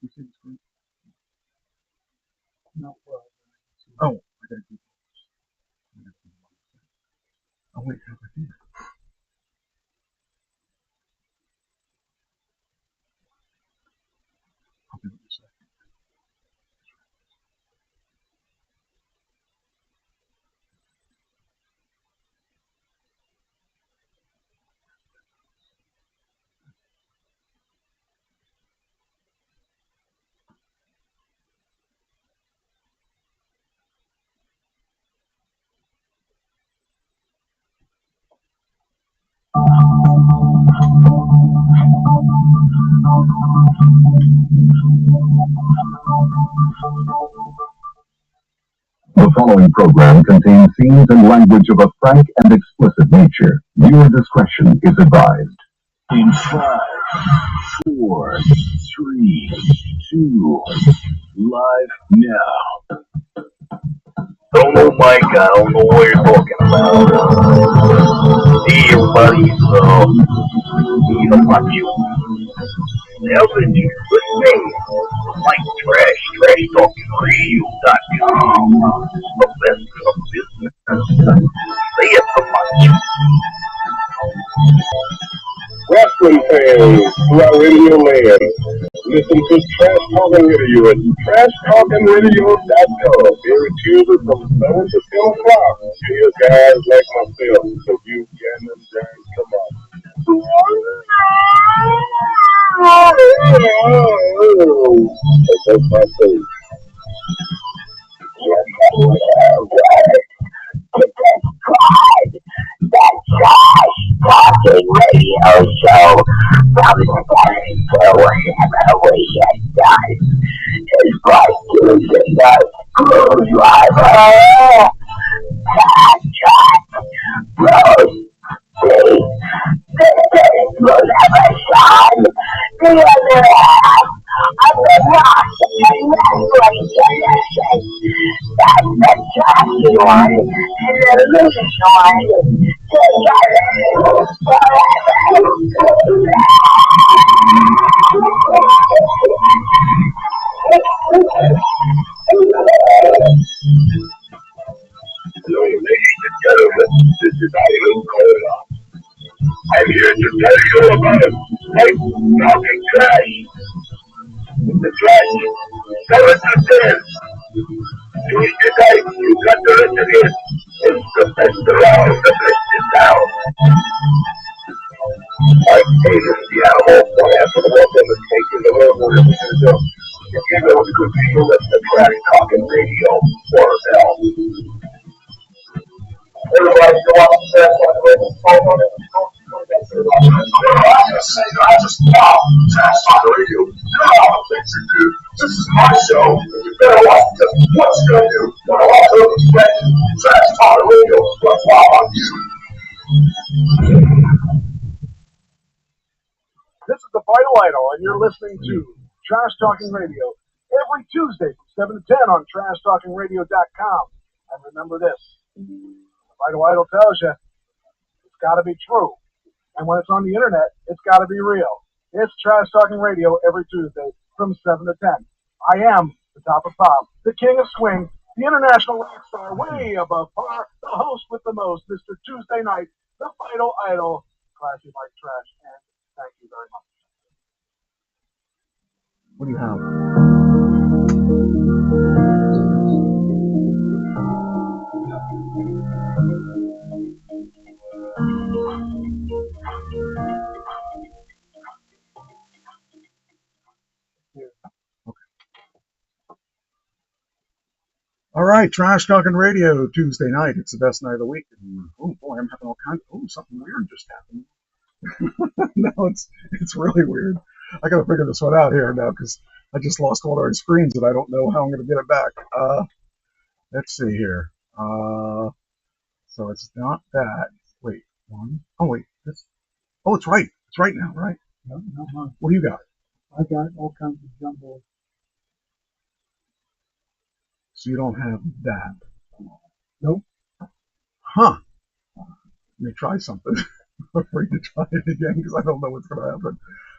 You see the screen? No. Oh, I gotta keep. Oh wait, how about here? I'll do it in a second. The following program contains scenes and language of a frank and explicit nature. Viewer discretion is advised. In 5, 4, 3, 2, live now. Don't know, Mike. I don't know what you're talking about. Hey, everybody. Fuck you. Elvin, you listening? Mike Trash Talking Radio.com. The best of business. Say it so much. Wrestling fans throughout Radio Land, listen to Trash Talking Radio at TrashTalkingRadio.com every Tuesday from 7 to 10 o'clock. Hear guys like myself, so you can and James come on. That's my face. Talking Radio Show from the morning to whenever we get done. It's like using a screwdriver. Jack, Rose, the things will never shine. The other half of the rock and wrestling tradition. That's the trashy one and the loose one. Together forever. Hello, ladies and gentlemen, this is Ivan Cola. I'm here to tell you about Mike Talking Trash. The trash, 7 to 10. Tuesday night, you got to listen in. It's the best around, the best in town. Mike Taylor, the animal, one half of the world that was taking the road with him. If you know the good people, that's the Trash Talking Radio, or hell. Everybody go out and stand by the way the phone on it. I just love Trash Talk Radio. You know how things you do. This is my show. You better watch this. What you gonna do? Gonna watch it respect Trash Talk Radio. What's wrong on you? This is the Vital Idol, and you're listening to Trash Talking Radio every Tuesday from 7 to 10 on TrashTalkingRadio.com. And remember this, the Vital Idol tells you it's got to be true. And when it's on the internet, it's got to be real. It's Trash Talking Radio every Tuesday from 7 to 10. I am the top of pop, the king of swing, the international rock star, way above par, the host with the most, Mr. Tuesday Night, the Vital Idol, Classy Mike Trash, and thank you very much. What do you have? All right, Trash Talking Radio Tuesday night. It's the best night of the week. And, oh boy, I'm having all kinds. Oh, something weird just happened. No, it's really weird. I got to figure this one out here now because I just lost one of our screens and I don't know how I'm going to get it back. Let's see here. So it's not that. Wait, one. Oh wait, this. Oh, it's right. It's right now, right? No, no, What do you got? I got all kinds of jumbo. So you don't have that. Nope. Huh. Let me try something. I'm afraid to try it again because I don't know what's going to happen.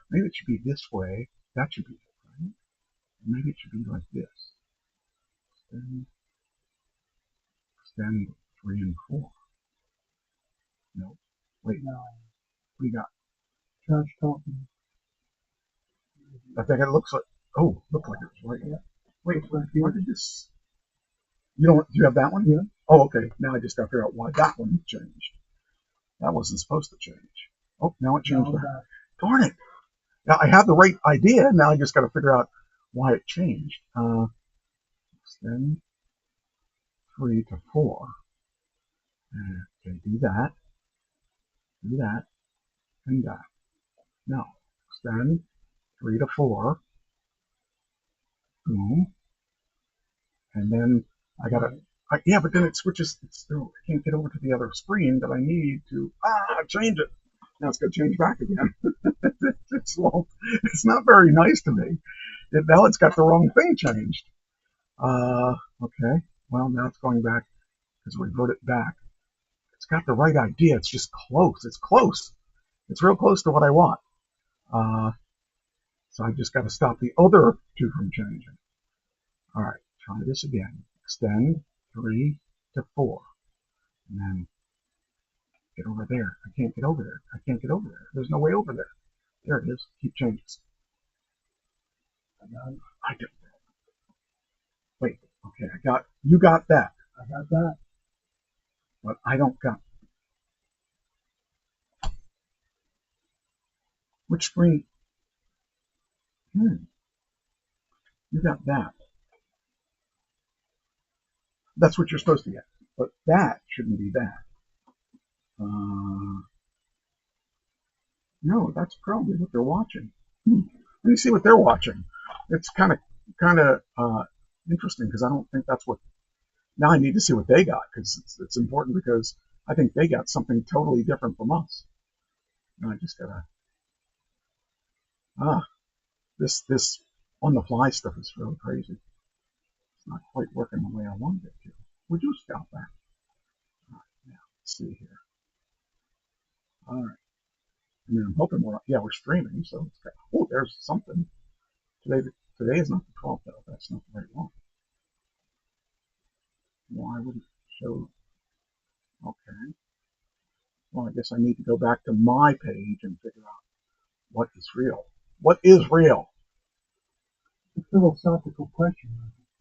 Maybe it should be this way. That should be it, right? Maybe it should be like this. Extend 3 and 4. No. Wait. No. What do you got? Trash talking. I think it looks like. Oh, looked like it was right. Yeah. Wait, Looks like here. why did this? You don't. Do you have that one? Yeah. Oh, okay. Now I just got to figure out why that one changed. That wasn't supposed to change. Oh, now it changed. Now Back. that. Darn it! Now I have the right idea. Now I just got to figure out why it changed. Extend 3 to 4. Okay, do that, and that. No, extend 3 to 4. Boom. And then I gotta, yeah, but then it switches. It's still, I can't get over to the other screen that I need to change it. Now it's gonna change back again. It's not very nice to me. Now it's got the wrong thing changed. Okay. Well, now it's going back because revert it back. It's got the right idea. It's just close. It's close. It's real close to what I want. So I just got to stop the other two from changing. All right, try this again. Extend 3 to 4. And then get over there. I can't get over there. I can't get over there. There's no way over there. There it is. Keep changes. I did. Wait. Okay, you got that. I got that. But I don't got. Which screen? You got that. That's what you're supposed to get. But that shouldn't be that. No, that's probably what they're watching. Let me see what they're watching. It's kind of interesting because I don't think that's what. Now I need to see what they got because it's important because I think they got something totally different from us. And I just gotta. This on the fly stuff is really crazy. It's not quite working the way I wanted it to. Would you stop that? All right, now let's see here. All right. I mean, I'm hoping we're streaming, so it's got, oh, there's something. Today is not the 12th, though. That's not the right one. Why would it show? Okay. Well, I guess I need to go back to my page and figure out what is real. What is real? It's a philosophical question.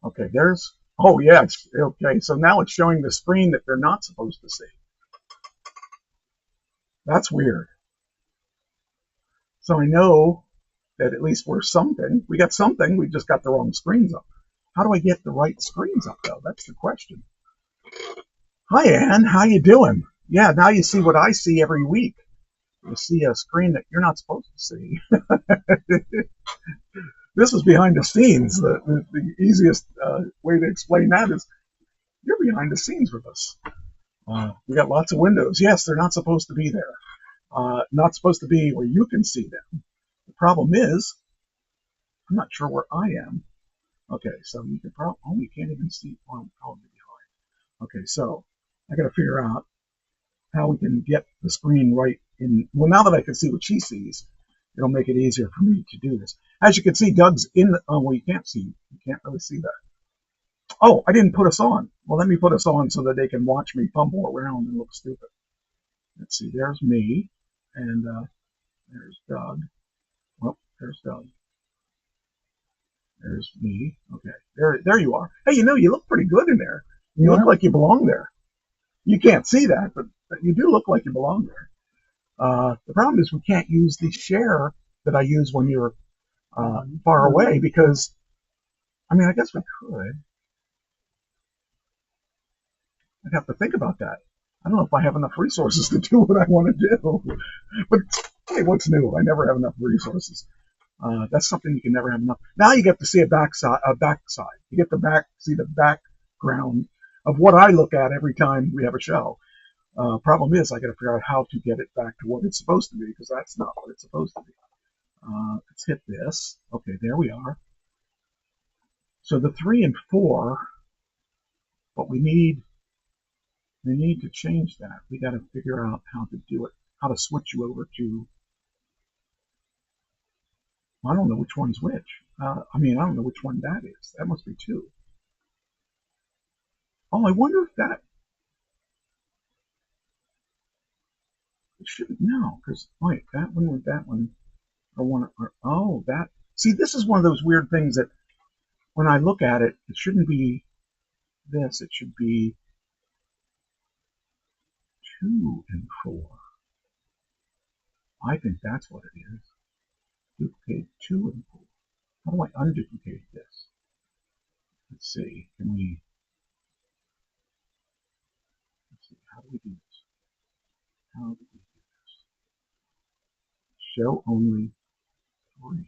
Okay, there's. Oh, yes. Okay, so now it's showing the screen that they're not supposed to see. That's weird. So I know that at least we're something. We got something. We just got the wrong screens up. How do I get the right screens up, though? That's the question. Hi, Ann. How you doing? Yeah, now you see what I see every week. You see a screen that you're not supposed to see. This is behind the scenes. The easiest way to explain that is you're behind the scenes with us. We got lots of windows. Yes, they're not supposed to be there. Not supposed to be where you can see them. The problem is, I'm not sure where I am. Okay, so you can probably, oh, you can't even see, oh, I'm probably behind. Okay, so I got to figure out how we can get the screen right in, well, now that I can see what she sees, it'll make it easier for me to do this. As you can see, Doug's in the, oh, well, you can't really see that. Oh, I didn't put us on. Well, let me put us on so that they can watch me fumble around and look stupid. Let's see, there's me, and there's Doug. Well, there's Doug. There's me. Okay, there you are. Hey, you look pretty good in there. You look like you belong there. You can't see that, but you do look like you belong there. The problem is we can't use the share that I use when you're far away because, I mean, I guess we could. I'd have to think about that. I don't know if I have enough resources to do what I want to do. But hey, what's new? I never have enough resources. That's something you can never have enough. Now you get to see a backside. You get to see the background of what I look at every time we have a show. Problem is, I got to figure out how to get it back to what it's supposed to be because that's not what it's supposed to be. Let's hit this. Okay, there we are. So the 3 and 4, but we need to change that. We got to figure out how to do it, how to switch you over to. I don't know which one's which. I mean, I don't know which one that is. That must be 2. Oh, I wonder if that. It shouldn't know, because wait, that one with that one are one. Oh, that. See, this is one of those weird things that when I look at it, it shouldn't be this. It should be 2 and 4. I think that's what it is. Duplicate 2 and 4. How do I unduplicate this? Let's see. Can we? Let's see. How do we do this? How do we do this? Show only 3.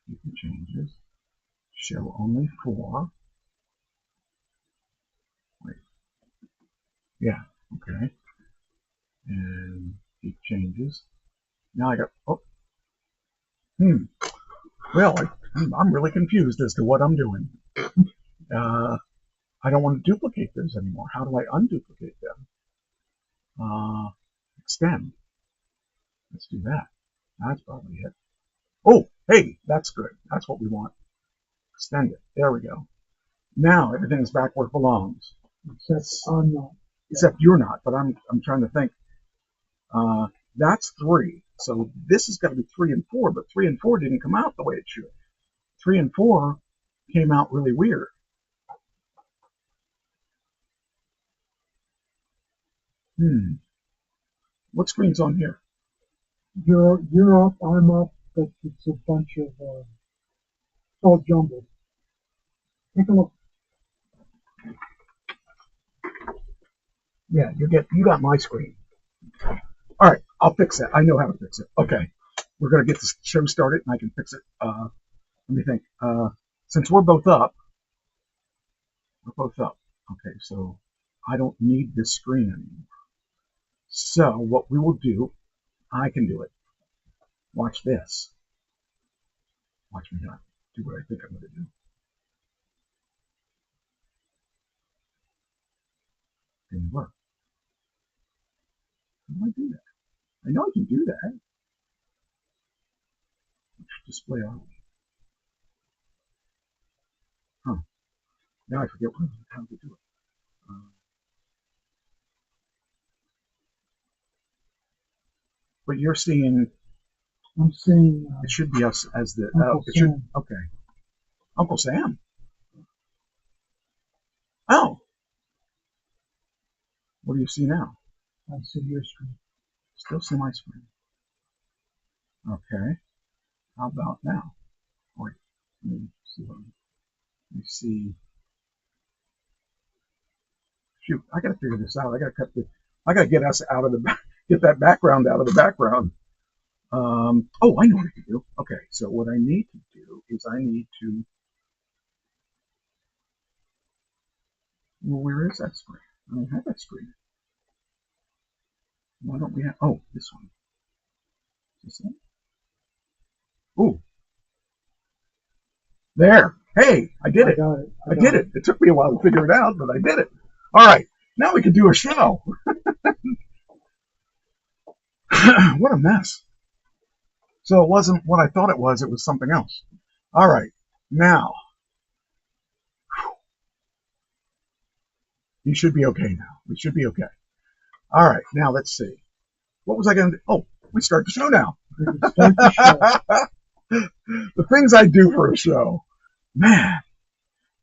Keep the changes. Show only 4. Wait. Yeah. Okay. And keep changes. Now I got. Oh. Well, I'm really confused as to what I'm doing. I don't want to duplicate those anymore. How do I unduplicate them? Extend. Let's do that. That's probably it. Oh, hey, that's good. That's what we want. Extend it. There we go. Now everything is back where it belongs. Except I'm not. Except you're not, but I'm trying to think. That's 3. So this has got to be 3 and 4, but 3 and 4 didn't come out the way it should. 3 and 4 came out really weird. What screen's on here? You're up, I'm up, but it's a bunch of it's all jumbled. Take a look. Yeah, you got my screen. All right, I'll fix that. I know how to fix it. Okay, we're gonna get this show started, and I can fix it. Let me think. Since we're both up. Okay, so I don't need this screen anymore. So what we will do, I can do it. Watch this. Watch me not do what I think I'm going to do. Didn't work. How do I do that? I know I can do that. Which display are we? Huh. Now I forget how to do it. But you're seeing. I'm seeing. It should be us as the. Uncle it Sam. should. Okay. Uncle Sam. Oh. What do you see now? I see your screen. Still see my screen. Okay. How about now? Wait. Let me see. Let me see. Shoot, I gotta figure this out. I gotta get us out of the get that background out of the background. Oh, I know what I can do. Okay, so what I need to do is I need to. Well, where is that screen? I don't have that screen. Why don't we have? Oh, this one. Is this it? Oh, there. Hey, I did it. I did it. It took me a while to figure it out, but I did it. All right, now we can do a show. What a mess. So it wasn't what I thought it was something else. All right, now. You should be okay now. We should be okay. All right, now let's see. What was I going to do? Oh, we start the show now. The things I do for a show. Man,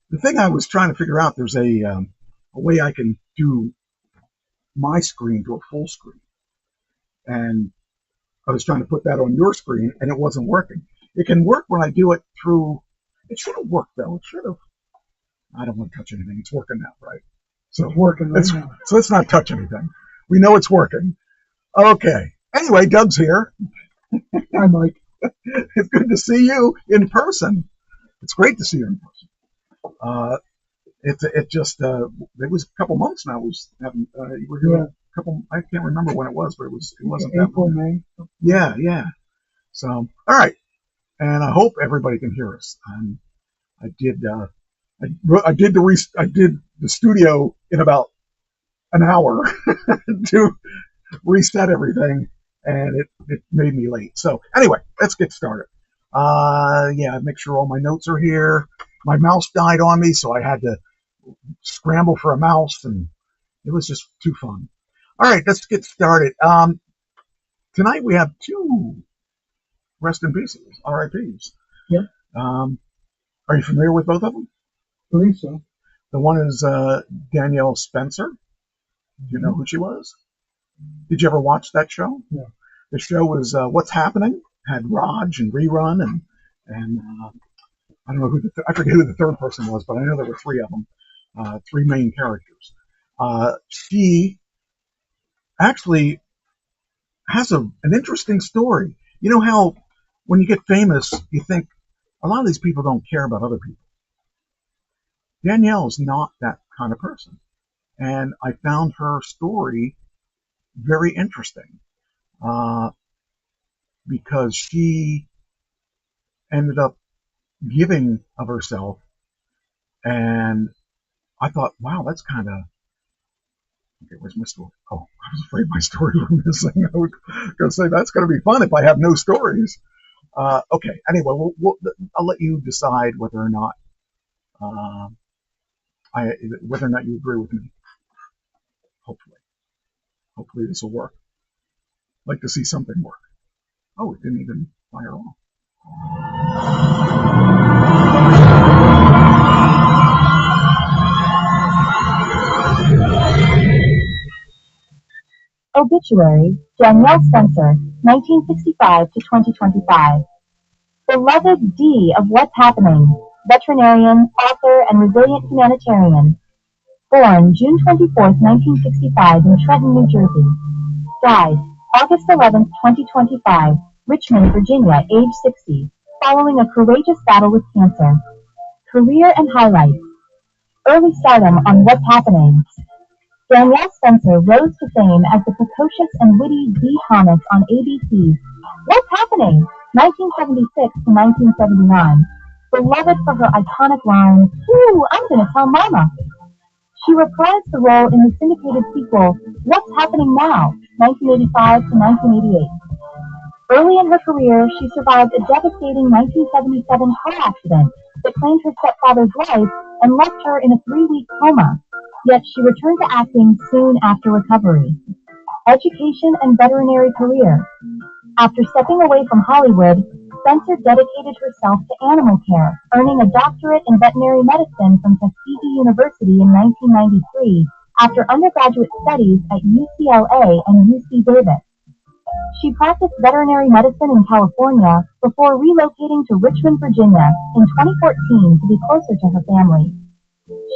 the thing I was trying to figure out, there's a way I can do my screen to a full screen. And I was trying to put that on your screen, and it wasn't working. It can work when I do it through. It should have worked, though. It should have. I don't want to touch anything. It's working now, right? So it's working right now. So let's not touch anything. We know it's working. Okay. Anyway, Doug's here. Hi, Mike. It's good to see you in person. It's great to see you in person. It was a couple months now. You were here a couple. I can't remember when it was, but it wasn't April, May. Yeah. So all right, and I hope everybody can hear us. I did the studio in about an hour to reset everything, and it made me late. So anyway, let's get started. Yeah, make sure all my notes are here. My mouse died on me, so I had to scramble for a mouse, and it was just too fun. All right, let's get started. Tonight we have two rest in pieces, RIPs. Yeah. Are you familiar with both of them? I believe so. The one is Danielle Spencer. Do you know who she was? Did you ever watch that show? No. The show was What's Happening. Had Raj and Rerun and I don't know who I forget who the third person was, but I know there were three of them, three main characters. She actually has an interesting story. You know how when you get famous, you think a lot of these people don't care about other people. Danielle is not that kind of person. And I found her story very interesting because she ended up giving of herself. And I thought, wow, that's kind of... Okay, where's my story? Oh, I was afraid my story was missing. I was going to say, that's going to be fun if I have no stories. Okay, anyway, I'll let you decide whether or not you agree with me. Hopefully this will work. I'd like to see something work. Oh, it didn't even fire off. Obituary, Danielle Spencer, 1965 to 2025. Beloved D of What's Happening, veterinarian, author, and resilient humanitarian. Born June 24, 1965 in Trenton, New Jersey. Died August 11, 2025, Richmond, Virginia, age 60, following a courageous battle with cancer. Career and highlights. Early stardom on What's Happening. Danielle Spencer rose to fame as the precocious and witty Dee Thomas on ABC's What's Happening? 1976 to 1979. Beloved for her iconic line, "Ooh, I'm gonna tell Mama." She reprised the role in the syndicated sequel, What's Happening Now? 1985 to 1988. Early in her career, she survived a devastating 1977 car accident that claimed her stepfather's life and left her in a 3-week coma. Yet she returned to acting soon after recovery. Education and veterinary career. After stepping away from Hollywood, Spencer dedicated herself to animal care, earning a doctorate in veterinary medicine from Tuskegee University in 1993 after undergraduate studies at UCLA and UC Davis. She practiced veterinary medicine in California before relocating to Richmond, Virginia in 2014 to be closer to her family.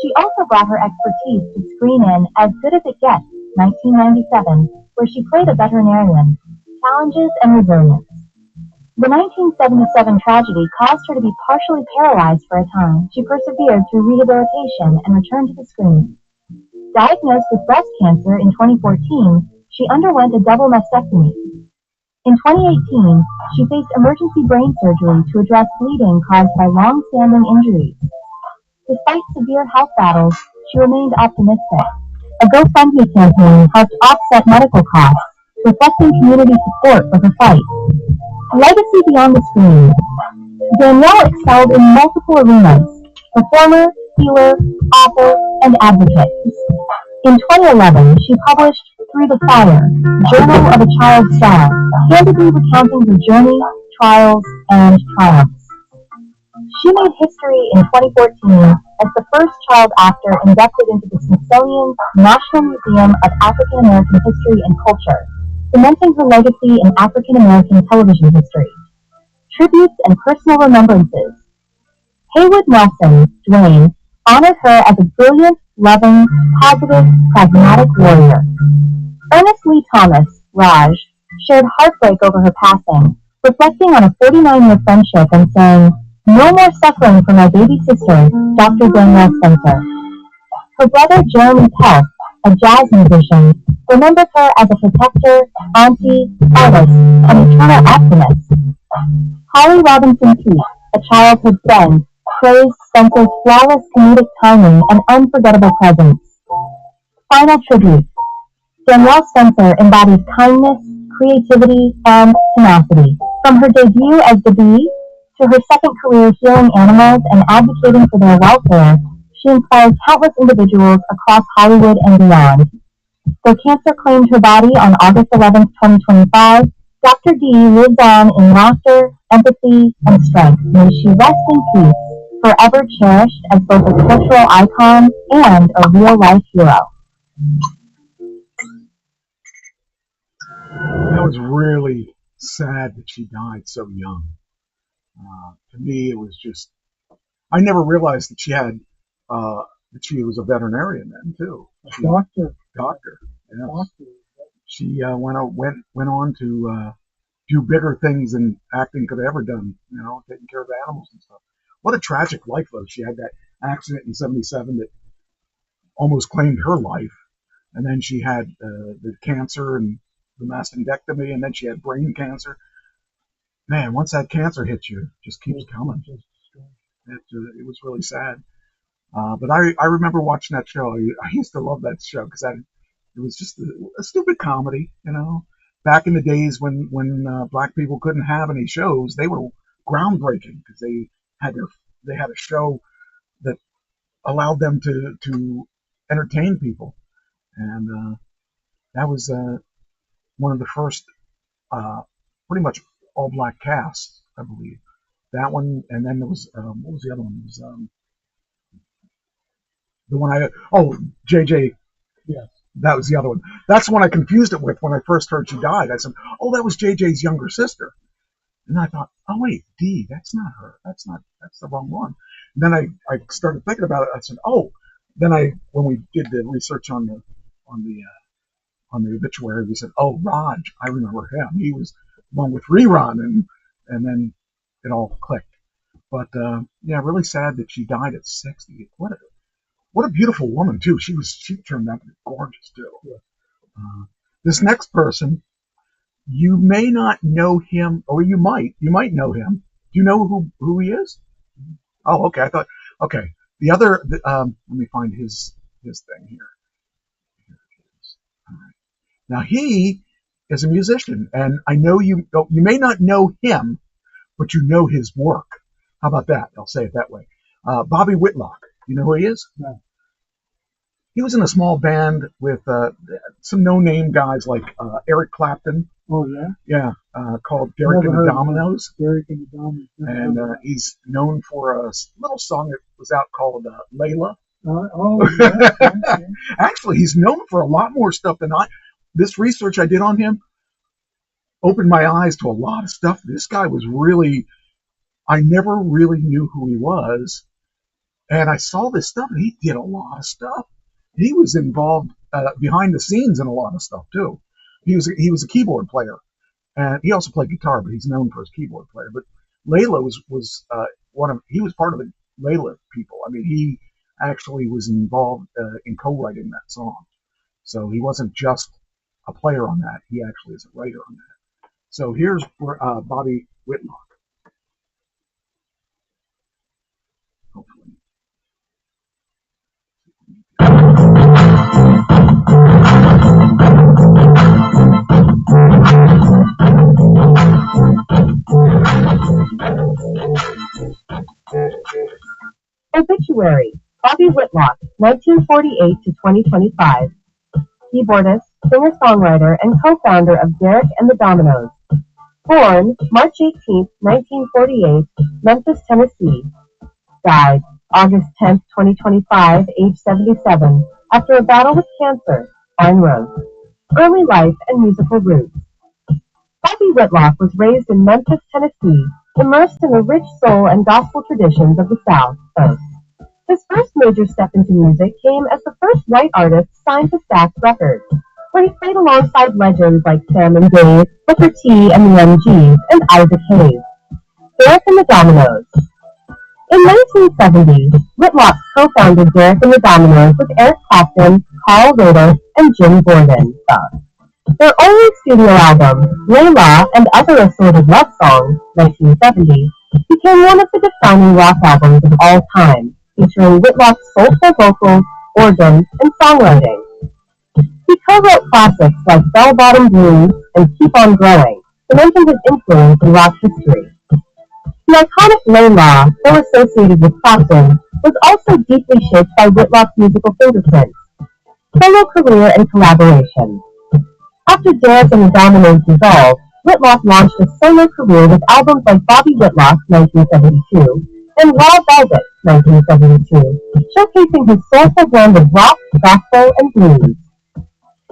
She also brought her expertise to screen in As Good as It Gets, 1997, where she played a veterinarian. Challenges and resilience. The 1977 tragedy caused her to be partially paralyzed for a time. She persevered through rehabilitation and returned to the screen. Diagnosed with breast cancer in 2014, she underwent a double mastectomy. In 2018, she faced emergency brain surgery to address bleeding caused by long-standing injuries. Despite severe health battles, she remained optimistic. A GoFundMe campaign helped offset medical costs, reflecting community support for her fight. Legacy beyond the screen. Danielle excelled in multiple arenas: performer, healer, author, and advocate. In 2011, she published Through the Fire, Journal of a Child Star, candidly recounting her journey, trials, and triumphs. She made history in 2014 as the first child actor inducted into the Smithsonian's National Museum of African American History and Culture, cementing her legacy in African American television history. Tributes and personal remembrances. Haywood Nelson, Dwayne, honored her as a brilliant, loving, positive, pragmatic warrior. Ernest Lee Thomas, Raj, shared heartbreak over her passing, reflecting on a 49-year friendship and saying, "No more suffering for my baby sister, Dr. Danielle Spencer." Her brother Jeremy Pelf, a jazz musician, remembered her as a protector, auntie, artist, and eternal optimist. Holly Robinson Peete, a childhood friend, praised Spencer's flawless comedic timing and unforgettable presence. Final tribute. Danielle Spencer embodied kindness, creativity, and tenacity. From her debut as the Bee to her second career healing animals and advocating for their welfare, she inspired countless individuals across Hollywood and beyond. Though cancer claimed her body on August 11, 2025, Dr. D lives on in laughter, empathy, and strength. May she rest in peace, forever cherished as both a cultural icon and a real-life hero. That was really sad that she died so young. To me, it was just, I never realized that she had, that she was a veterinarian then too. Doctor. Doctor. Yes. Doctor. She went on to do bigger things than acting could have ever done. You know, taking care of animals and stuff. What a tragic life though. She had that accident in '77 that almost claimed her life, and then she had the cancer and the mastectomy, and then she had brain cancer. Man, once that cancer hits you, it just keeps coming. It was really sad. But I remember watching that show. I used to love that show because it was just a stupid comedy, you know. Back in the days when black people couldn't have any shows, they were groundbreaking because they had a show that allowed them to entertain people, and that was one of the first pretty much all black casts, I believe. That one, and then there was what was the other one? It was the one JJ. Yes. That was the other one. That's the one I confused it with when I first heard she died. I said, oh, that was JJ's younger sister. And I thought, oh wait, Dee, that's not her. That's the wrong one. And then I started thinking about it. I said, oh. Then when we did the research on the obituary, we said, oh, Raj, I remember him. He was one with Rerun, and then it all clicked. But yeah, really sad that she died at 60. What a beautiful woman too. She turned out to be gorgeous too. This next person, you may not know him, or you might know him. Do you know who he is? Oh, okay. I thought, okay. The other, let me find his thing here. All right. Now he is a musician, and I know you may not know him, but you know his work. How about that? I'll say it that way. Bobby Whitlock. You know who he is? No. He was in a small band with some no-name guys like Eric Clapton. Oh, yeah? Yeah, called Derek and the Dominoes. Derek and the Dominoes. And he's known for a little song that was out called Layla. Yeah. Actually, he's known for a lot more stuff than this research I did on him opened my eyes to a lot of stuff. This guy was really, I never really knew who he was. And I saw this stuff, and he did a lot of stuff. He was involved behind the scenes in a lot of stuff too. He was a keyboard player, and he also played guitar, but he's known for his keyboard player. But Layla was he was part of the Layla people. I mean, he actually was involved in co-writing that song. So he wasn't just a player on that. He actually is a writer on that. So here's Bobby Whitlock. Hopefully. Obituary: Bobby Whitlock, 1948 to 2025. Keyboardist, singer-songwriter, and co-founder of Derek and the Dominoes. Born March 18, 1948, Memphis, Tennessee. Died August 10, 2025, age 77, after a battle with cancer, Vine Road. Early life and musical roots. Bobby Whitlock was raised in Memphis, Tennessee, immersed in the rich soul and gospel traditions of the South Coast. His first major step into music came as the first white artist signed to Stax Records, where he played alongside legends like Sam and Dave, Booker T and the MGs, and Isaac Hayes. Derek and the Dominoes. In 1970, Whitlock co-founded Derek and the Dominoes with Eric Clapton, Carl Roeder, and Jim Gordon. Their only studio album, Layla and Other Assorted Love Songs, 1970, became one of the defining rock albums of all time, featuring Whitlock's soulful vocals, organ, and songwriting. He co-wrote classics like Bell Bottom Blues and Keep On Growing, cementing his influence in rock history. The iconic Layla, so associated with Clapton, was also deeply shaped by Whitlock's musical fingerprints, solo career and collaboration. After Derek and the Dominoes dissolved, Whitlock launched a solo career with albums like Bobby Whitlock, 1972, and Raw Velvet, 1972, showcasing his soulful blend of rock, gospel, and blues.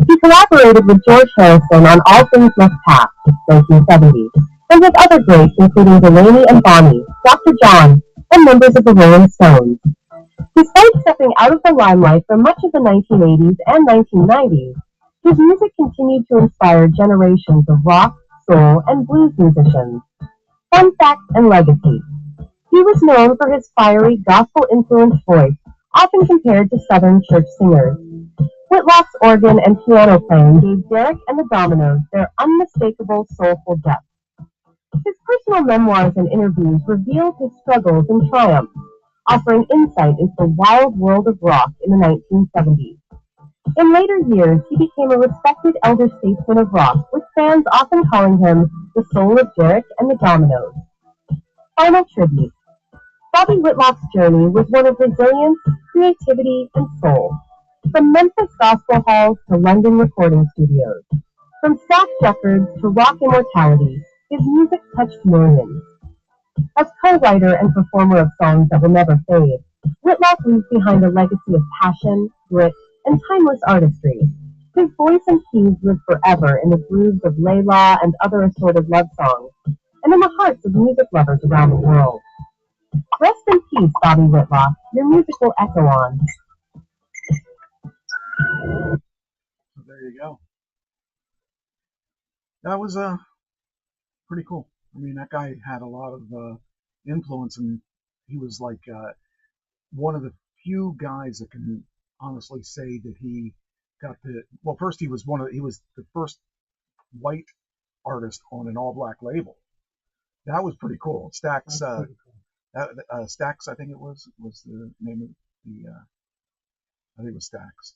He collaborated with George Harrison on All Things Must Pass, 1970, and with other greats including Delaney and Bonnie, Dr. John, and members of the Rolling Stones. Despite stepping out of the limelight for much of the 1980s and 1990s, his music continued to inspire generations of rock, soul, and blues musicians. Fun fact and legacy. He was known for his fiery, gospel-influenced voice, often compared to Southern church singers. Whitlock's organ and piano playing gave Derek and the Dominoes their unmistakable soulful depth. His personal memoirs and interviews revealed his struggles and triumphs, offering insight into the wild world of rock in the 1970s. In later years, he became a respected elder statesman of rock, with fans often calling him the soul of Derek and the Dominoes. Final tribute. Bobby Whitlock's journey was one of resilience, creativity, and soul. From Memphis gospel halls to London recording studios, from Stax Records to rock immortality, his music touched millions. As co-writer and performer of songs that will never fade, Whitlock leaves behind a legacy of passion, grit, and timeless artistry. His voice and keys live forever in the grooves of Layla and other assorted love songs, and in the hearts of music lovers around the world. Rest in peace, Bobby Whitlock. Your music will echo on. So there you go. That was pretty cool. I mean, that guy had a lot of influence, and he was like one of the few guys that can honestly say that he got the. Well, first he was the first white artist on an all-black label. That was pretty cool. Stax, Stax, I think it was the name of the. I think it was Stax,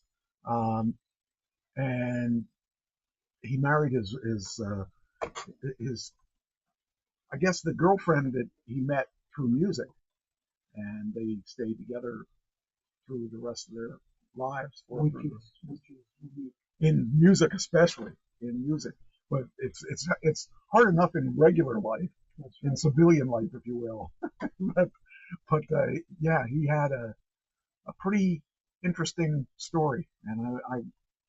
and he married his I guess the girlfriend that he met through music, and they stayed together through the rest of their lives. In music, especially in music, but it's hard enough in regular life, in civilian life, if you will. but yeah, he had a pretty interesting story, and I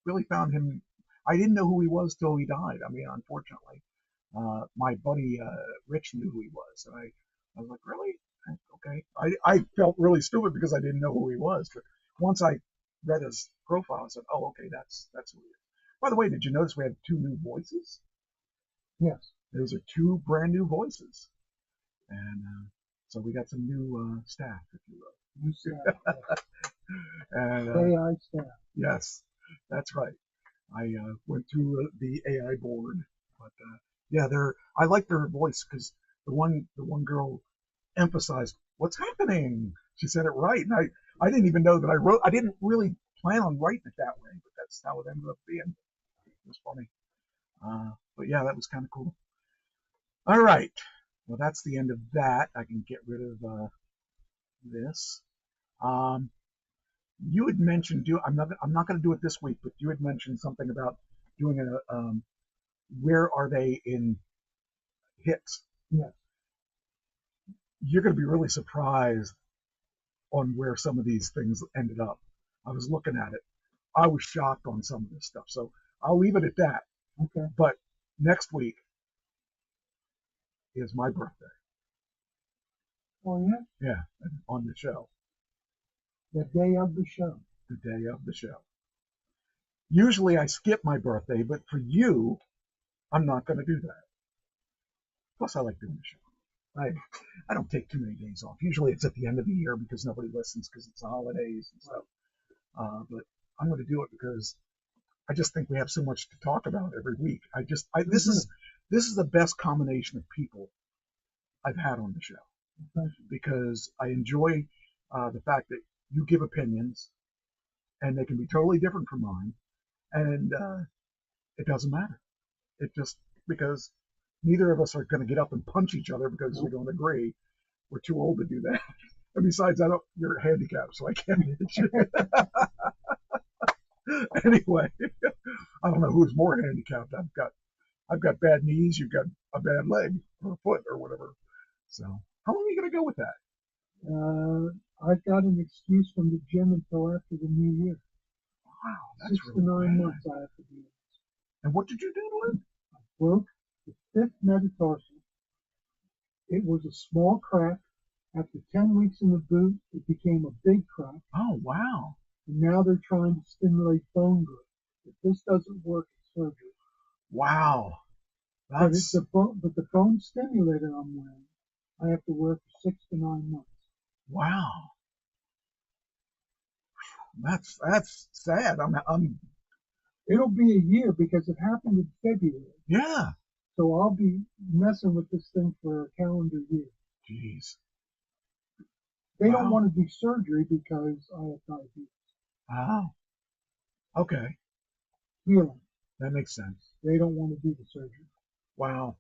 really found him. I didn't know who he was till he died. I mean, unfortunately, my buddy Rich knew who he was, and I was like, really? Okay. I felt really stupid because I didn't know who he was, but once I read his profile, I said, oh, okay, that's who he is. By the way, did you notice we had 2 new voices? Yes. Those are 2 brand new voices, and so we got some new staff, if you will. New staff. And AI staff. yes, that's right. I went through the AI board, but yeah, I like their voice because the one girl emphasized what's happening. She said it right, and I didn't even know that I didn't really plan on writing it that way, but that's how it ended up being. It was funny. But yeah, that was kind of cool. All right, well that's the end of that. I can get rid of this. You had mentioned I'm not going to do it this week, but you had mentioned something about doing a where are they in hits? Yes. You're going to be really surprised on where some of these things ended up. I was looking at it. I was shocked on some of this stuff. So I'll leave it at that. Okay. But next week is my birthday. Oh, yeah? Yeah, on the show. The day of the show. The day of the show. Usually I skip my birthday, but for you, I'm not going to do that. Plus, I like doing the show. I don't take too many days off. Usually it's at the end of the year because nobody listens because it's the holidays and stuff. But I'm going to do it because I just think we have so much to talk about every week. This is the best combination of people I've had on the show because I enjoy the fact that you give opinions and they can be totally different from mine, And it doesn't matter. It just, because neither of us are going to get up and punch each other because we don't agree. We're too old to do that. And besides, you're handicapped, so I can't hit you. Anyway, I don't know who's more handicapped. I've got bad knees. You've got a bad leg or a foot or whatever. So, how long are you going to go with that? I've got an excuse from the gym until after the new year. Wow, that's 6 really to 9 bad. months I have to do this. And what did you do to it? I broke the 5th metatarsal. It was a small crack. After 10 weeks in the boot, it became a big crack. Oh, wow. And now they're trying to stimulate bone growth. If this doesn't work, it's surgery. Wow. But the bone stimulator I'm wearing, I have to wear for 6 to 9 months. Wow. That's sad. It'll be a year because it happened in February. Yeah. So I'll be messing with this thing for a calendar year. Jeez. They don't want to do surgery because I have diabetes. Oh. Okay. Healing. That makes sense. They don't want to do the surgery. Wow.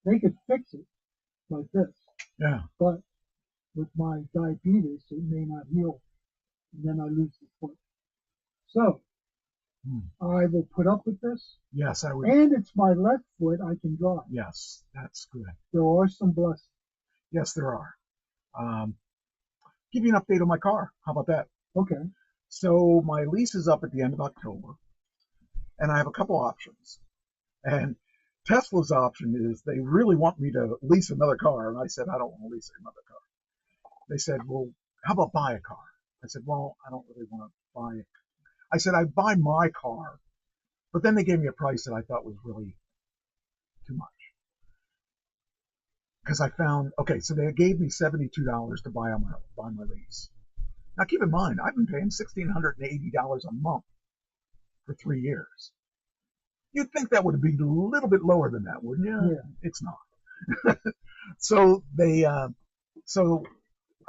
They could fix it like this. Yeah. But with my diabetes, it may not heal. And then I lose the foot. So, I will put up with this. Yes, I would. And it's my left foot. I can drive. Yes, that's good. There are some blessings. Yes, there are. Give you an update on my car. How about that? Okay. So my lease is up at the end of October, and I have a couple options. And Tesla's option is they really want me to lease another car, and I said I don't want to lease another car. They said, well, how about buy a car? I said, well, I don't really want to buy it. I said I'd buy my car, but then they gave me a price that I thought was really too much. Because I found, okay, so they gave me $72 to buy my lease. Now keep in mind, I've been paying $1,680 a month for 3 years. You'd think that would be a little bit lower than that, wouldn't you? Yeah. It's not. So so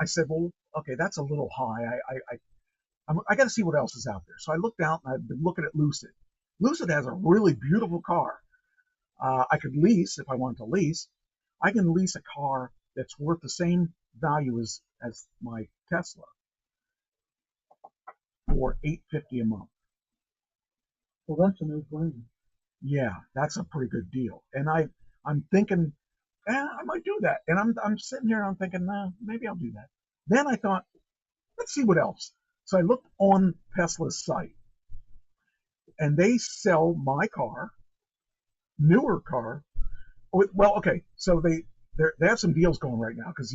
I said, well, okay, that's a little high. I got to see what else is out there. So I looked out, and I've been looking at Lucid. Lucid has a really beautiful car. I could lease if I wanted to lease. I can lease a car that's worth the same value as my Tesla for $850 a month. Well, that's a no-brainer. Yeah, that's a pretty good deal. And I'm thinking, I might do that. And I'm sitting here and I'm thinking, nah, maybe I'll do that. Then I thought, let's see what else. So I looked on Tesla's site, and they sell my car, newer car. Well, okay, so they have some deals going right now because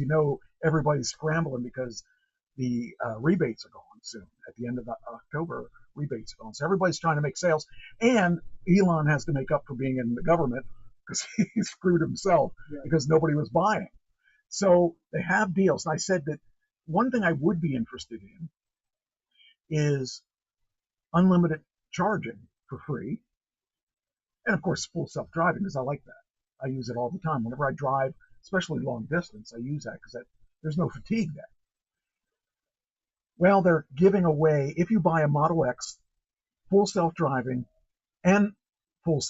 everybody's scrambling because the rebates are gone soon. At the end of October, rebates are gone. So everybody's trying to make sales, and Elon has to make up for being in the government because he screwed himself because nobody was buying. So they have deals. And I said that one thing I would be interested in is unlimited charging for free. And of course, full self-driving, because I like that. I use it all the time. Whenever I drive, especially long distance, I use that because there's no fatigue there. Well, they're giving away, if you buy a Model X, full self-driving and full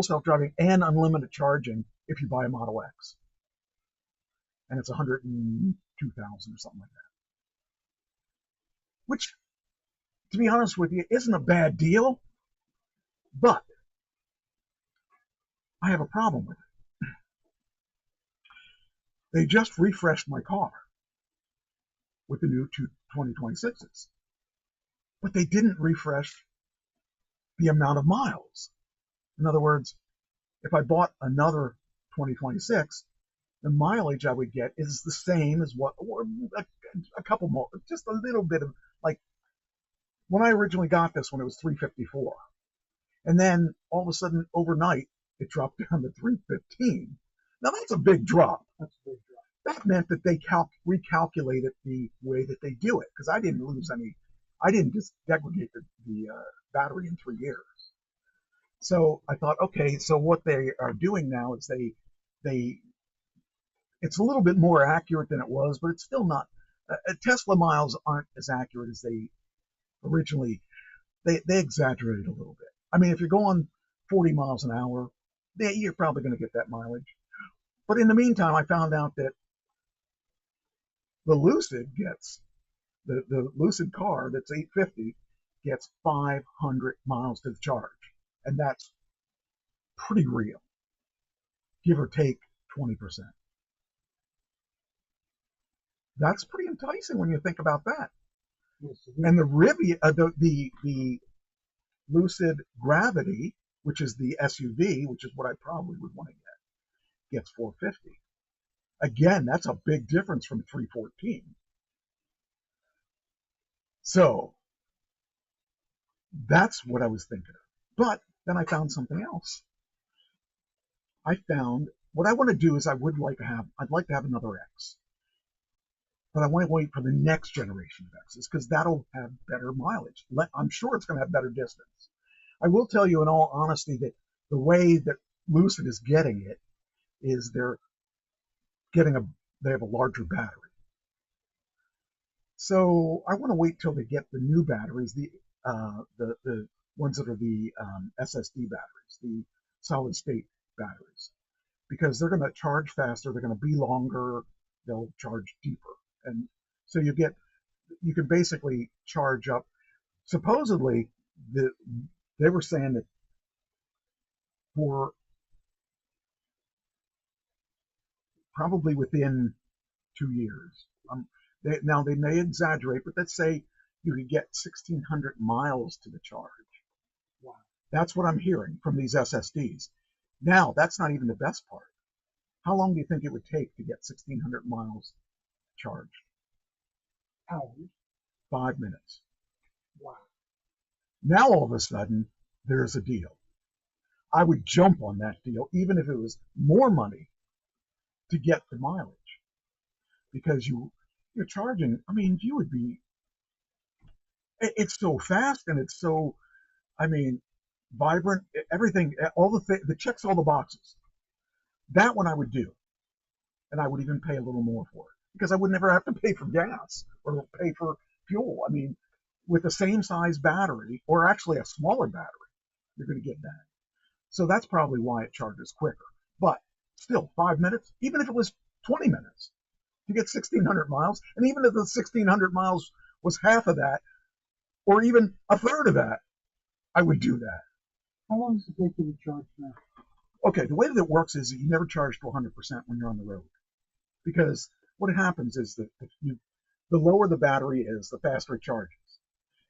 self-driving and unlimited charging if you buy a Model X. And it's $102,000 or something like that. Which, to be honest with you, isn't a bad deal, but I have a problem with it. They just refreshed my car with the new 2026s, but they didn't refresh the amount of miles. In other words, if I bought another 2026, the mileage I would get is the same as or a couple more, just a little bit of, like, when I originally got this one, it was 354. And then all of a sudden, overnight, it dropped down to 315. Now, that's a big drop. That's a big drop. That meant that they recalculated the way that they do it, because I didn't lose any. I didn't just degrade the battery in 3 years. So I thought, okay, so what they are doing now is it's a little bit more accurate than it was, but it's still not. Tesla miles aren't as accurate as they originally. They exaggerated a little bit. I mean, if you're going 40 miles an hour, yeah, you're probably going to get that mileage. But in the meantime, I found out that the Lucid gets the Lucid car that's 850 gets 500 miles to the charge, and that's pretty real, give or take 20%. That's pretty enticing when you think about that. Yes, And the Rivian, the Lucid Gravity, which is the SUV, which is what I probably would want to get, gets 450. Again, that's a big difference from 314. So that's what I was thinking of. But then I found something else. I found what I want to do is I'd like to have another X. But I want to wait for the next generation of X's because that'll have better mileage. I'm sure it's going to have better distance. I will tell you in all honesty that the way that Lucid is getting it is they have a larger battery. So I want to wait till they get the new batteries, the ones that are the SSD batteries, the solid state batteries, because they're going to charge faster, they're going to be longer, they'll charge deeper, and so you can basically charge up. Supposedly, they were saying that for probably within 2 years. Now they may exaggerate, but let's say you could get 1,600 miles to the charge. wow. That's what I'm hearing from these SSDs. Now that's not even the best part. How long do you think it would take to get 1,600 miles charged? Hours. 5 minutes. Wow. Now all of a sudden there's a deal. I would jump on that deal even if it was more money to get the mileage, because you're charging. I mean, you would be. It's so fast and it's so. I mean, vibrant. Everything. All the checks all the boxes. That one I would do, and I would even pay a little more for it because I would never have to pay for gas or pay for fuel. I mean, with the same size battery, or actually a smaller battery, you're going to get that. So that's probably why it charges quicker. But still, 5 minutes, even if it was 20 minutes, to get 1,600 miles, and even if the 1,600 miles was half of that, or even a third of that, I would do that. How long does it take you to charge now? Okay, the way that it works is that you never charge to 100% when you're on the road, because what happens is that the lower the battery is, the faster it charges.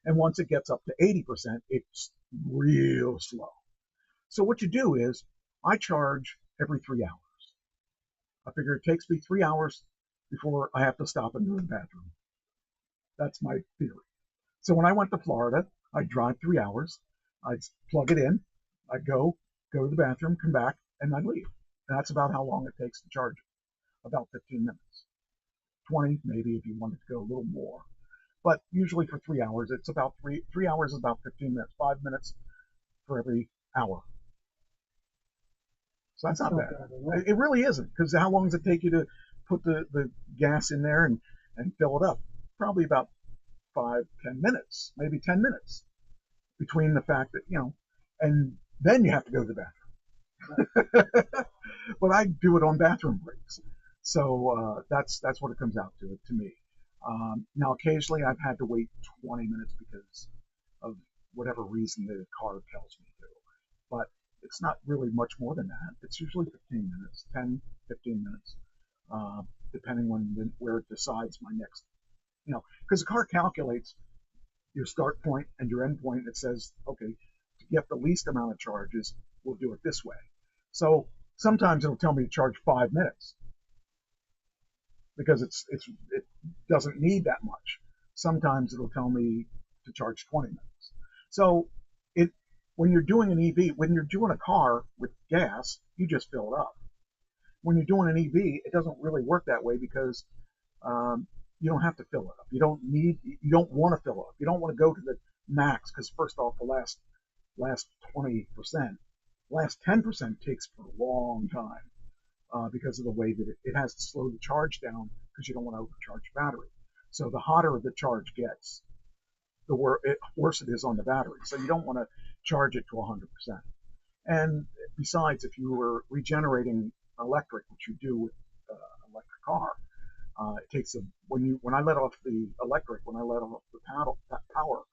And once it gets up to 80%, it's real slow. So what you do is, I charge every 3 hours. I figure it takes me 3 hours before I have to stop and go to the bathroom. That's my theory. So when I went to Florida, I'd drive 3 hours, I'd plug it in, I'd go to the bathroom, come back, and I'd leave. And that's about how long it takes to charge it. About 15 minutes. 20 maybe if you wanted to go a little more. But usually for 3 hours, it's about 3 hours is about 15 minutes, 5 minutes for every hour. So that's not bad. It really isn't, because how long does it take you to put the gas in there and fill it up? Probably about 5-10 minutes, maybe 10 minutes between the fact that, and then you have to go to the bathroom. But I do it on bathroom breaks. So that's what it comes out to me. Now, occasionally I've had to wait 20 minutes because of whatever reason the car tells me to. But it's not really much more than that. It's usually 15 minutes, 10, 15 minutes, depending on where it decides my next, because the car calculates your start point and your end point. It says, okay, to get the least amount of charges, we'll do it this way. So sometimes it'll tell me to charge 5 minutes because it doesn't need that much. Sometimes it'll tell me to charge 20 minutes. So when you're doing an EV, when you're doing a car with gas, you just fill it up. When you're doing an EV, it doesn't really work that way because you don't have to fill it up. You don't want to fill it up. You don't want to go to the max because first off, the last 20%, last 10% takes for a long time because of the way that it has to slow the charge down because you don't want to overcharge your battery. So the hotter the charge gets, the worse it is on the battery. So you don't want to charge it to 100%. And besides, if you were regenerating electric, which you do with electric car, it takes when I let off the electric, when I let off the power,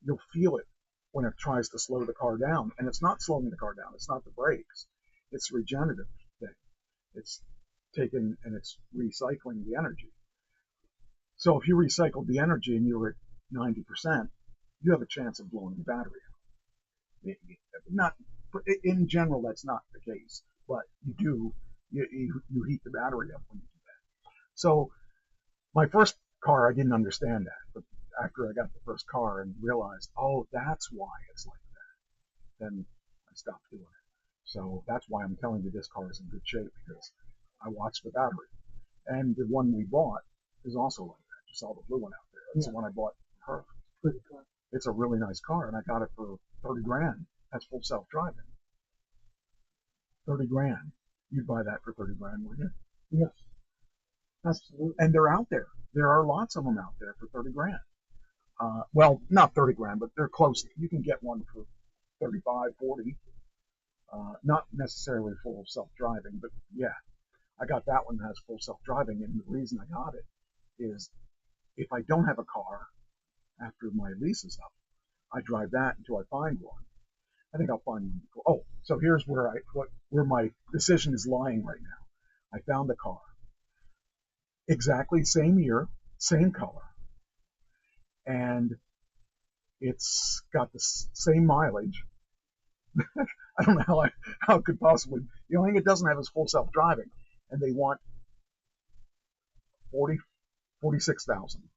you'll feel it when it tries to slow the car down. And it's not slowing the car down. It's not the brakes. It's a regenerative thing. It's taking and it's recycling the energy. So if you recycled the energy and you were at 90%, you have a chance of blowing the battery out. Not in general, that's not the case, but you do. You heat the battery up when you do that. So my first car, I didn't understand that, but after I got the first car and realized, oh, that's why it's like that, then I stopped doing it. So that's why I'm telling you this car is in good shape, because I watched the battery. And the one we bought is also like that. You saw the blue one out there. That's the one I bought for her. Pretty cool. It's a really nice car, and I got it for 30 grand. That's full self-driving. 30 grand. You'd buy that for 30 grand, wouldn't you? Yes. Absolutely. And they're out there. There are lots of them out there for 30 grand. Well, not 30 grand, but they're close. You can get one for 35, 40. Not necessarily full self-driving, but yeah. I got that one that has full self-driving, and the reason I got it is if I don't have a car after my lease is up, I drive that until I find one. I think I'll find one. Oh, so here's where my decision is lying right now. I found a car. Exactly same year, same color, and it's got the same mileage. I don't know how it could possibly. The only thing it doesn't have is full self-driving, and they want 46,000.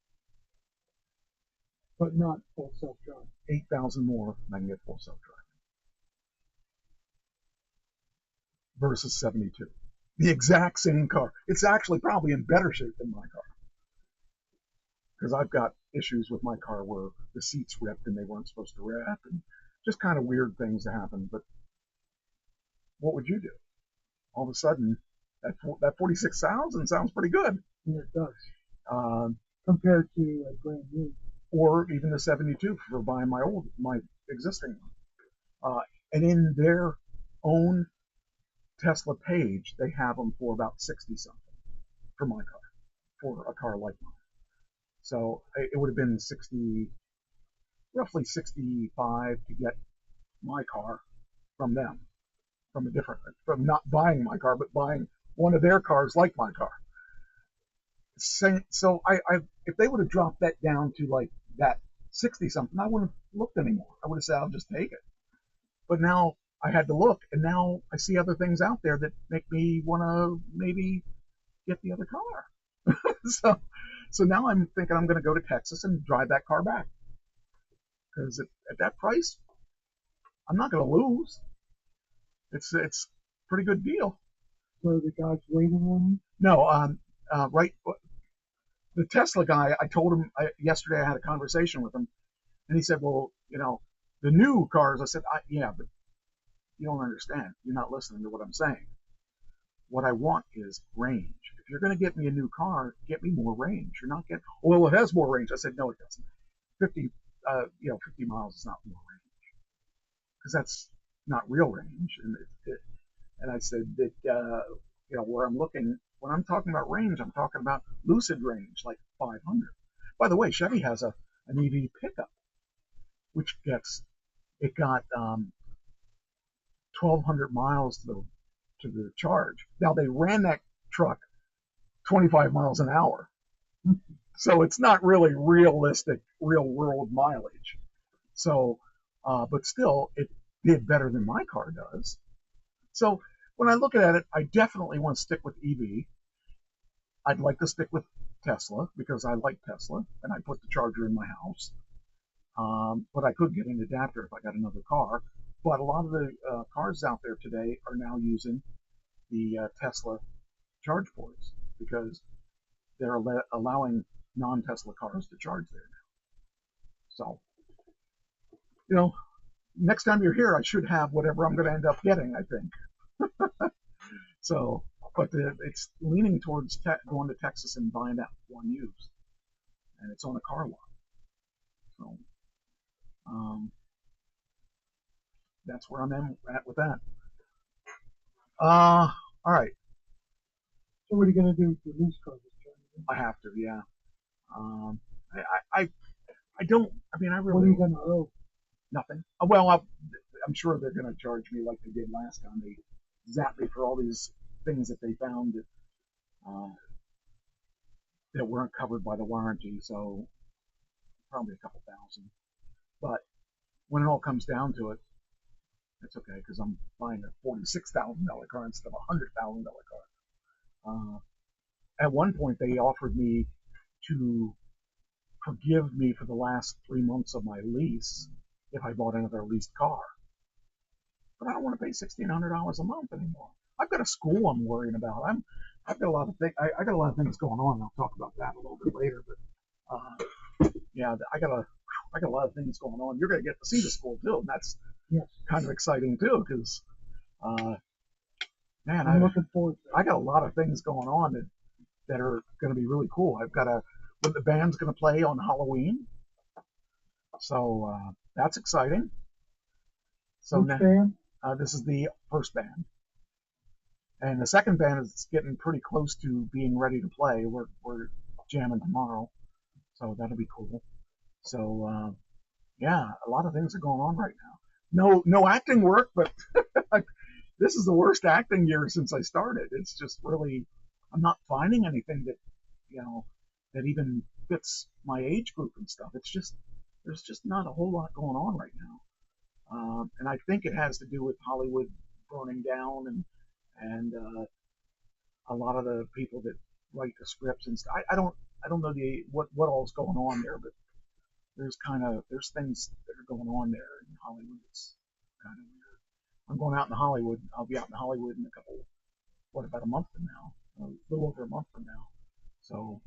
But not full self-driving. 8,000 more than I can get full self-driving. Versus 72. The exact same car. It's actually probably in better shape than my car. Because I've got issues with my car where the seats ripped and they weren't supposed to rip, and just kind of weird things happen. But what would you do? All of a sudden, that 46,000 sounds pretty good. Yeah, it does. Compared to a brand new. Or even the 72 for buying my existing one. And in their own Tesla page, they have them for about 60 something for my car, for a car like mine. So it would have been roughly 65 to get my car from them, from not buying my car, but buying one of their cars like my car. So if they would have dropped that down to like that 60 something, I wouldn't have looked anymore. I would have said, I'll just take it. But now I had to look, and now I see other things out there that make me want to maybe get the other car. So now I'm thinking I'm going to go to Texas and drive that car back. Because at that price, I'm not going to lose. It's a pretty good deal. So the guy's waiting on you? No, right. The Tesla guy, I told him yesterday, I had a conversation with him, and he said, well, the new cars, I said, yeah, but you don't understand. You're not listening to what I'm saying. What I want is range. If you're going to get me a new car, get me more range. You're not getting, well, it has more range. I said, no, it doesn't. 50 miles is not more range. Because that's not real range. And I said that, where I'm looking, when I'm talking about range, I'm talking about lucid range, like 500. By the way, Chevy has an EV pickup, which got 1,200 miles to the charge. Now, they ran that truck 25 miles an hour. So it's not really realistic, real-world mileage. So, but still, it did better than my car does. So when I look at it, I definitely want to stick with EV. I'd like to stick with Tesla because I like Tesla, and I put the charger in my house. But I could get an adapter if I got another car. But a lot of the cars out there today are now using the Tesla charge ports because they're allowing non-Tesla cars to charge there now. So, next time you're here, I should have whatever I'm going to end up getting, I think. So, but it's leaning towards going to Texas and buying that one used. And it's on a car lot. So, that's where I'm at with that. All right. So what are you going to do with your loose cars? I have to, yeah. I don't. I mean, I really. What are you going to owe? Nothing. Well, I'm sure they're going to charge me like they did last time. They zapped me for all these things that they found that weren't covered by the warranty. So probably a couple thousand. But when it all comes down to it, it's okay because I'm buying a $46,000 car instead of a $100,000 car. At one point, they offered me to forgive me for the last 3 months of my lease if I bought another leased car. But I don't want to pay $1,600 a month anymore. I've got a school I'm worrying about. I've got a lot of things. I got a lot of things going on. I'll talk about that a little bit later. But yeah, I got a lot of things going on. You're going to get to see the school too, and that's kind of exciting too because man, I'm looking forward to it. I got a lot of things going on that are going to be really cool. I've got the band's going to play on Halloween, so that's exciting. So Which band? This is the first band, and the second band is getting pretty close to being ready to play. We're jamming tomorrow, so that'll be cool. So yeah, a lot of things are going on right now. No acting work, but this is the worst acting year since I started. It's just really, I'm not finding anything that, that even fits my age group and stuff. It's just, there's just not a whole lot going on right now. And I think it has to do with Hollywood burning down and a lot of the people that write the scripts and stuff. I don't know what all's going on there, but there's things that are going on there in Hollywood. It's kind of weird. I'm going out in Hollywood. I'll be out in Hollywood in about a month from now, a little over a month from now. So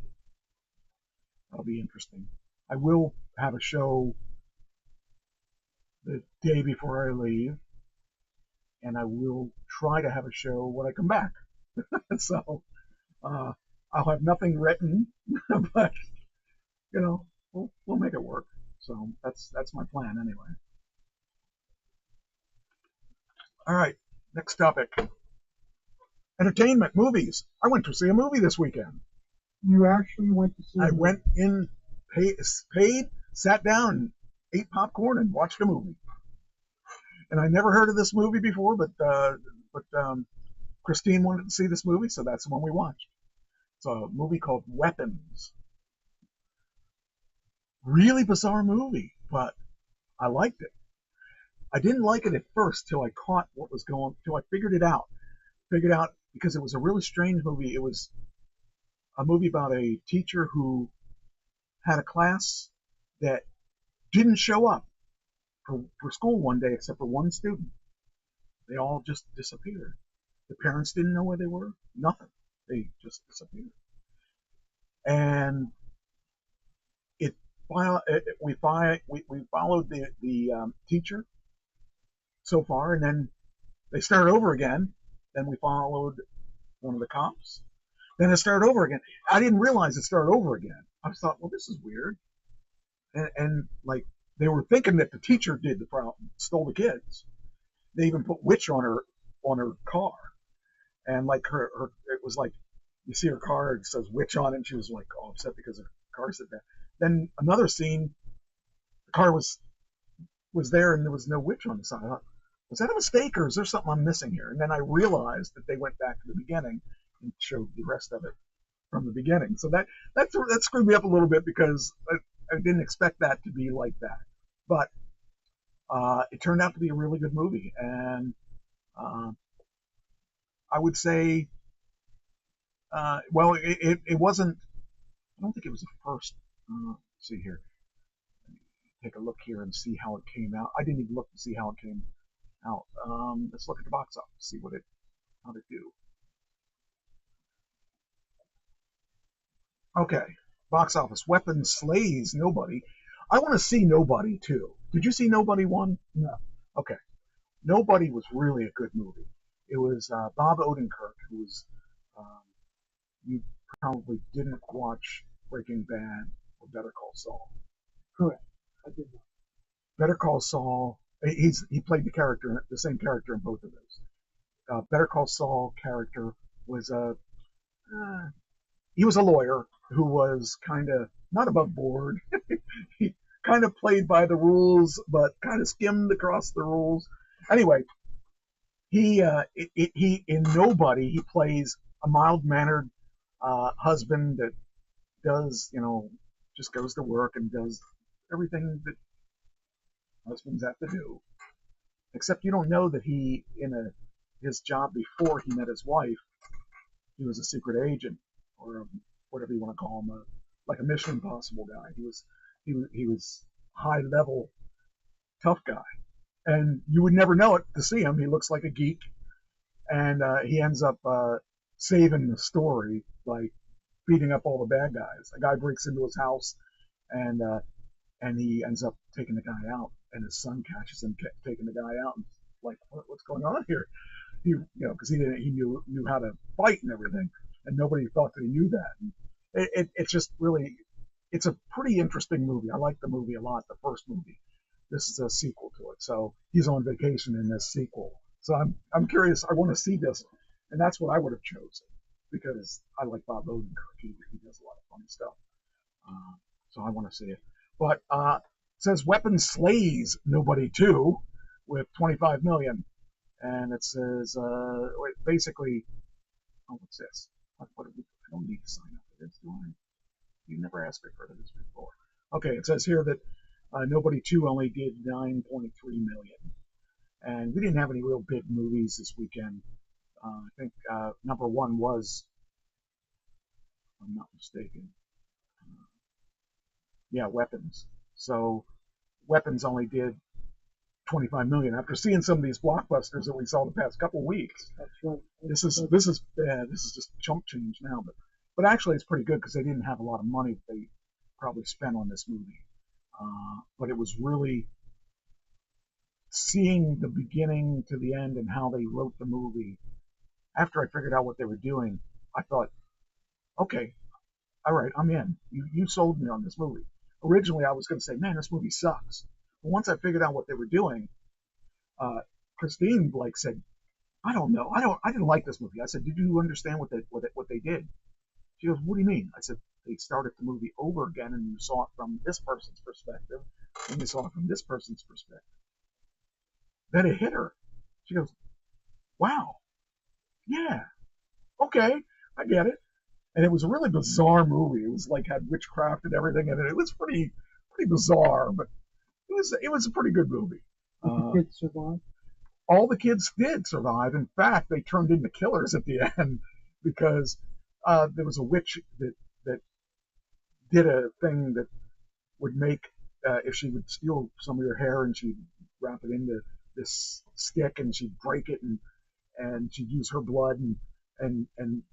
that'll be interesting. I will have a show the day before I leave, and I will try to have a show when I come back. So I'll have nothing written, but we'll make it work. So that's my plan anyway. All right, next topic. Entertainment, movies. I went to see a movie this weekend. You actually went to see I went in, paid, sat down, ate popcorn, and watched a movie. And I never heard of this movie before, but Christine wanted to see this movie, so that's the one we watched. It's a movie called Weapons. Really bizarre movie, but I liked it. I didn't like it at first till I caught what was going, till I figured it out. Figured out because it was a really strange movie. It was a movie about a teacher who had a class that didn't show up for school one day except for one student. They all just disappeared. The parents didn't know where they were. Nothing. They just disappeared. And we followed the teacher so far, and then they started over again. Then we followed one of the cops. Then it started over again. I didn't realize it started over again. I thought, well, this is weird. And like they were thinking that the teacher did the problem, stole the kids. They even put witch on her car, and like her it was like you see her car, it says witch on it, and she was like all upset because her car said that. Then another scene, the car was there and there was no witch on the side. I thought, was that a mistake or is there something I'm missing here? And then I realized that they went back to the beginning and showed the rest of it from the beginning. So that screwed me up a little bit because I didn't expect that to be like that. But it turned out to be a really good movie, and I would say, well, it wasn't. I don't think it was the first. Let's see here. Take a look here and see how it came out. I didn't even look to see how it came out. Let's look at the box office, see how to do. Okay, box office. Weapons slays Nobody. I want to see Nobody too. Did you see Nobody 1? No. Okay. Nobody was really a good movie. It was Bob Odenkirk, who was. You probably didn't watch Breaking Bad or Better Call Saul. Correct. I did not. Better Call Saul He played the same character in both of those. Better Call Saul character was he was a lawyer who was kind of not above board. He kind of played by the rules, but kind of skimmed across the rules. Anyway, he in Nobody he plays a mild mannered husband that does just goes to work and does everything that husbands have to do. Except you don't know that his job before he met his wife, he was a secret agent or whatever you want to call him, like a Mission Impossible guy. He was high level tough guy, and you would never know it to see him. He looks like a geek, and he ends up saving the story by beating up all the bad guys. A guy breaks into his house, and he ends up taking the guy out, and his son catches him taking the guy out, and like, what's going on here? Because he knew how to fight and everything, and nobody thought that he knew that. And it's just really, it's a pretty interesting movie. I like the movie a lot. The first movie. This is a sequel to it. So he's on vacation in this sequel. So I'm curious. I want to see this, and that's what I would have chosen because I like Bob Odenkirk. He does a lot of funny stuff. So I want to see it. But it says Weapons slays Nobody 2 with 25 million. And it says, basically, what's this? I don't need to sign up for this, do I? You never asked me for this before. Okay, it says here that Nobody 2 only did 9.3 million. And we didn't have any real big movies this weekend. I think number one was, if I'm not mistaken, Weapons. So Weapons only did 25 million. After seeing some of these blockbusters that we saw the past couple weeks, That's right. this is just chump change now. But actually, it's pretty good because they didn't have a lot of money that they probably spent on this movie. But it was really seeing the beginning to the end and how they wrote the movie. After I figured out what they were doing, I thought, okay, all right, I'm in. You sold me on this movie. Originally, I was going to say, man, this movie sucks. But once I figured out what they were doing, Christine said, I don't know, I didn't like this movie. I said, did you understand what they did? She goes, what do you mean? I said, they started the movie over again, and you saw it from this person's perspective, and you saw it from this person's perspective. Then it hit her. She goes, wow, yeah, okay, I get it. And it was a really bizarre movie. It was had witchcraft and everything in it. It was pretty bizarre, but it was a pretty good movie. Did the kids survive? All the kids did survive. In fact, they turned into killers at the end because there was a witch that did a thing that would make if she would steal some of your hair and she'd wrap it into this stick and she'd break it and she'd use her blood and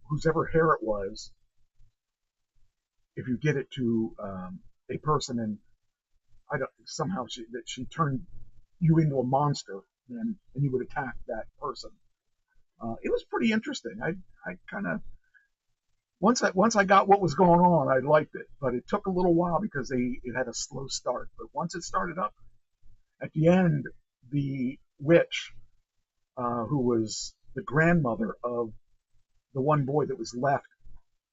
whosever hair it was, if you did it to a person and somehow she turned you into a monster and you would attack that person. It was pretty interesting. I kind of once I got what was going on, I liked it, but it took a little while because it had a slow start. But once it started up, at the end, the witch, who was the grandmother of the one boy that was left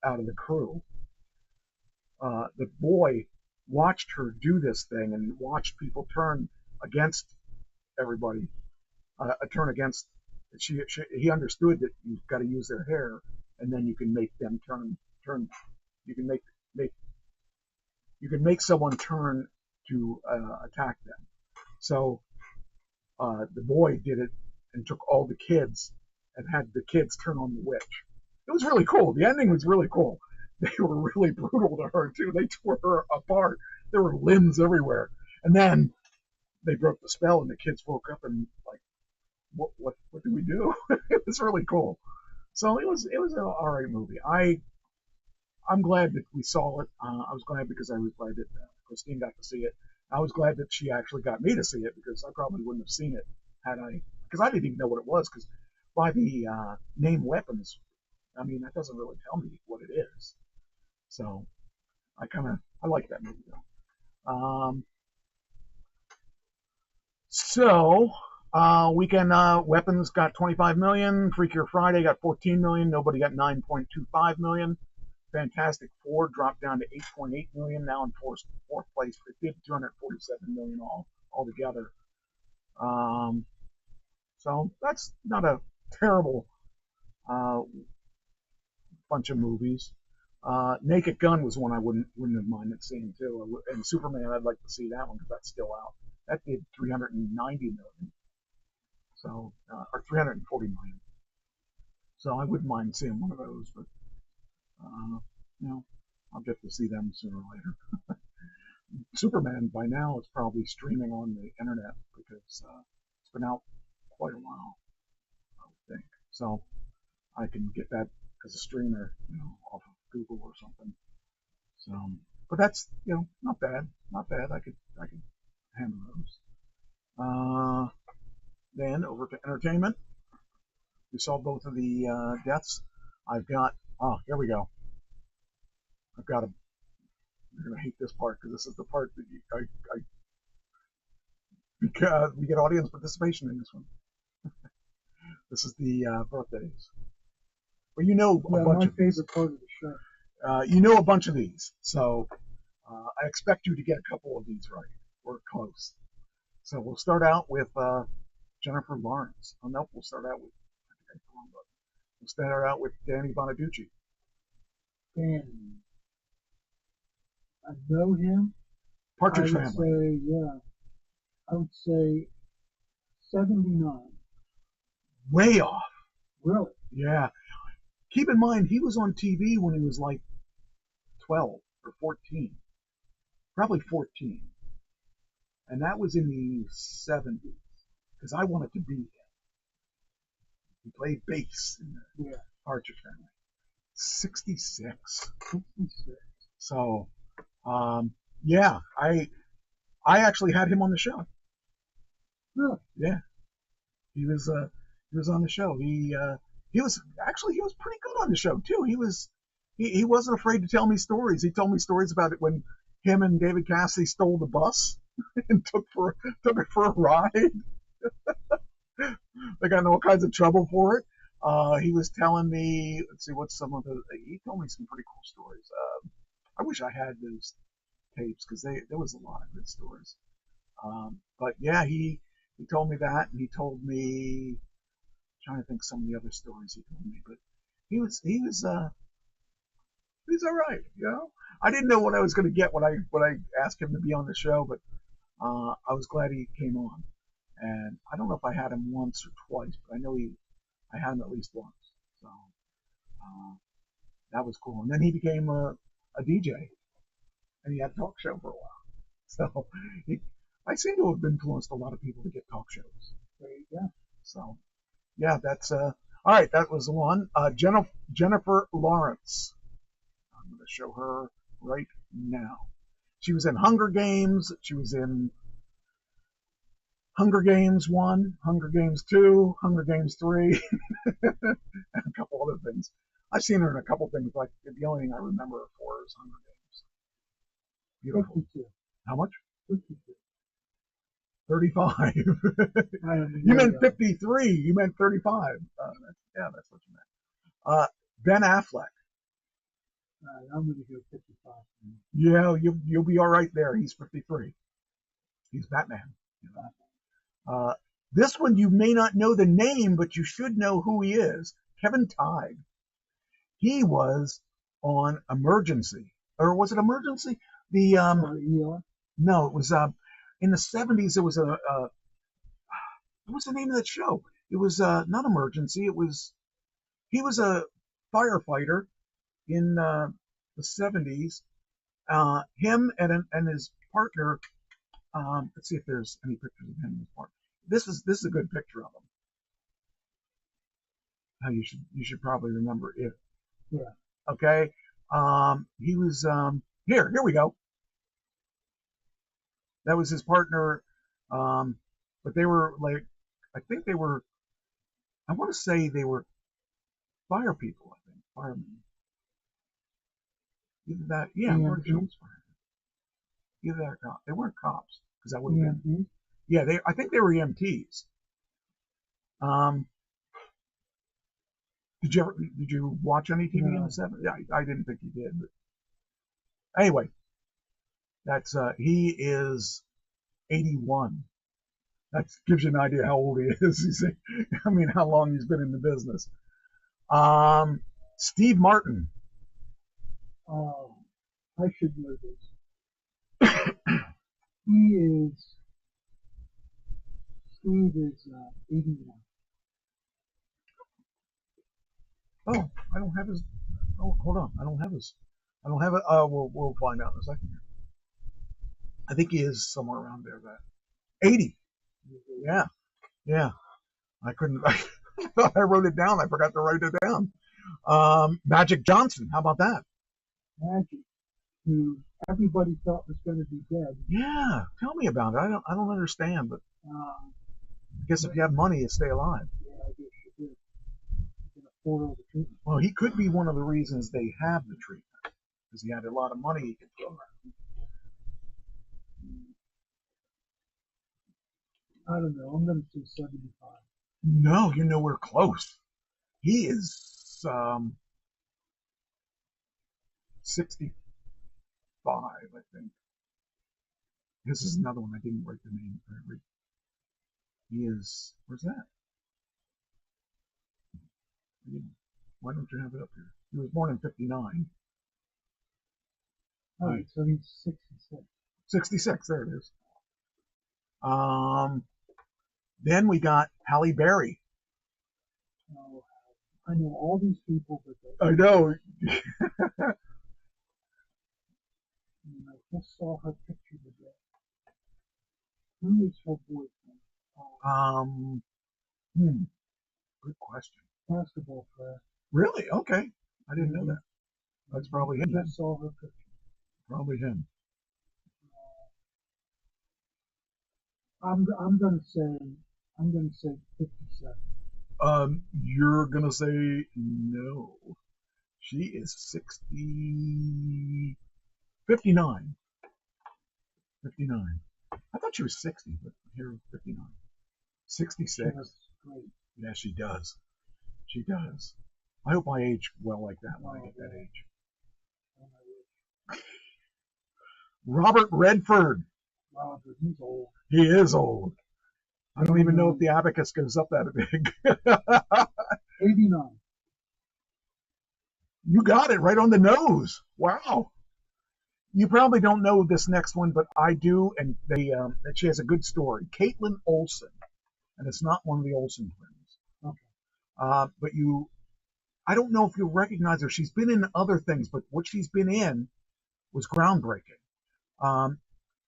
out of the crew, the boy watched her do this thing and watched people turn against everybody, turn against. He understood that you've got to use their hair, and then you can make them turn. You can make someone turn to attack them. So the boy did it and took all the kids and had the kids turn on the witch. It was really cool. The ending was really cool. They were really brutal to her too. They tore her apart. There were limbs everywhere. And then they broke the spell, and the kids woke up and what did we do? It was really cool. So it was an alright movie. I'm glad that we saw it. I was glad because I was glad that Christine got to see it. I was glad that she actually got me to see it because I probably wouldn't have seen it because I didn't even know what it was because by the name Weapons, I mean that doesn't really tell me what it is. So I like that movie though. So, Weekend Weapons got 25 million. Freakier Friday got 14 million. Nobody got 9.25 million. Fantastic Four dropped down to 8.8 million. Now in fourth place for 247 million altogether. So that's not a terrible bunch of movies. Naked Gun was one I wouldn't have minded seeing too, and Superman I'd like to see that one because that's still out. That did 390 million, so or 340 million. So I wouldn't mind seeing one of those, but I'll get to see them sooner or later. Superman by now is probably streaming on the internet because it's been out quite a while, I would think. So I can get that as a streamer, off of Google or something. So, but that's not bad, not bad. I could handle those. Then over to entertainment. We saw both of the deaths. I've got here we go. I've got a. You're gonna hate this part because this is the part that because we get audience participation in this one. This is the birthdays. Well, a bunch of favorite part of the show. A bunch of these, so I expect you to get a couple of these right or close. So we'll start out with Jennifer Lawrence. Oh no, we'll start out with Danny Bonaducci. Danny. I know him. Partridge Family. I would say 79. Way off. Really? Yeah. Keep in mind, he was on TV when he was like 12 or 14. Probably 14. And that was in the 70s. Because I wanted to be him. He played bass in the Partridge Family. 66. So, I actually had him on the show. Really? Yeah. He was on the show. He was pretty good on the show too. He wasn't afraid to tell me stories. He told me stories about it when him and David Cassidy stole the bus and took it for a ride. They got in all kinds of trouble for it. He was telling me, let's see, he told me some pretty cool stories. I wish I had those tapes because there was a lot of good stories. But yeah, he told me that, and he told me, I'm trying to think some of the other stories he told me, but he was all right. I didn't know what I was going to get when I asked him to be on the show, but I was glad he came on. And I don't know if I had him once or twice, but I know I had him at least once. So that was cool. And then he became a DJ, and he had a talk show for a while. So I seem to have influenced a lot of people to get talk shows. There you go. So yeah, that's all right. That was the one. Jennifer Lawrence. I'm going to show her right now. She was in Hunger Games. She was in Hunger Games 1, Hunger Games 2, Hunger Games 3, and a couple other things. I've seen her in a couple things, like the only thing I remember her for is Hunger Games. Beautiful. 52. How much? 52. 35. You meant 53. You meant 35. That's what you meant. Ben Affleck. I'm going to go 55. Yeah, you'll be all right there. He's 53. He's Batman. This one you may not know the name, but you should know who he is. Kevin Tighe. He was on Emergency, or was it Emergency? No, it was in the 70s. There was what was the name of that show? It was not Emergency. He was a firefighter in the 70s. Him and his partner. Let's see if there's any pictures of him and his partner. This is a good picture of him. You should probably remember it. Yeah. Okay. He was here we go. That was his partner. But they were like, I want to say they were fire people, I think. Firemen. Either that, yeah, I'm pretty sure it was firemen. Either that or cops. They weren't cops, because that would have been. Yeah, I think they were EMTs. Did you watch any TV in No. the 70s? Yeah, I didn't think you did. But anyway, that's he is 81. That gives you an idea how old he is. You see, I mean, how long he's been in the business. Steve Martin. I should know this. Steve is 81. Oh, I don't have his. Oh, hold on. I don't have his. I don't have it. We'll find out in a second here. I think he is somewhere around there. That 80. Yeah, yeah. I couldn't. I thought I wrote it down. I forgot to write it down. Magic Johnson. How about that? Magic, who everybody thought was going to be dead. Yeah. Tell me about it. I don't understand, but Uh, I guess if you have money, you stay alive. yeah, I guess you did. You can afford all the treatment. Well, he could be one of the reasons they have the treatment because he had a lot of money he could throw around. I don't know. I'm going to say 75. No, you're nowhere close. He is 65, I think. This is another one I didn't write the name. He is. Where's that? Why don't you have it up here? He was born in 59. All right, so he's 66. 66. There it is. Then we got Halle Berry. Oh, I know all these people, but I know. I just saw her picture today. Who is her boyfriend? Good question. Basketball player. Really? Okay. I didn't know that. That's probably him. I just saw her picture. Probably him. I'm going to say 57. You're gonna say no. She is 60, 59. 59. I thought she was 60, but here 59. 66. Great. Yeah, she does. She does. I hope I age well like that when I get that age. Robert Redford. Robert, he's old. He is old. I don't even know if the abacus goes up that big. 89. You got it right on the nose. Wow. You probably don't know this next one, but I do, and that she has a good story. Caitlin Olsen, and it's not one of the Olsen twins. Okay. But I don't know if you'll recognize her. She's been in other things, but what she's been in was groundbreaking.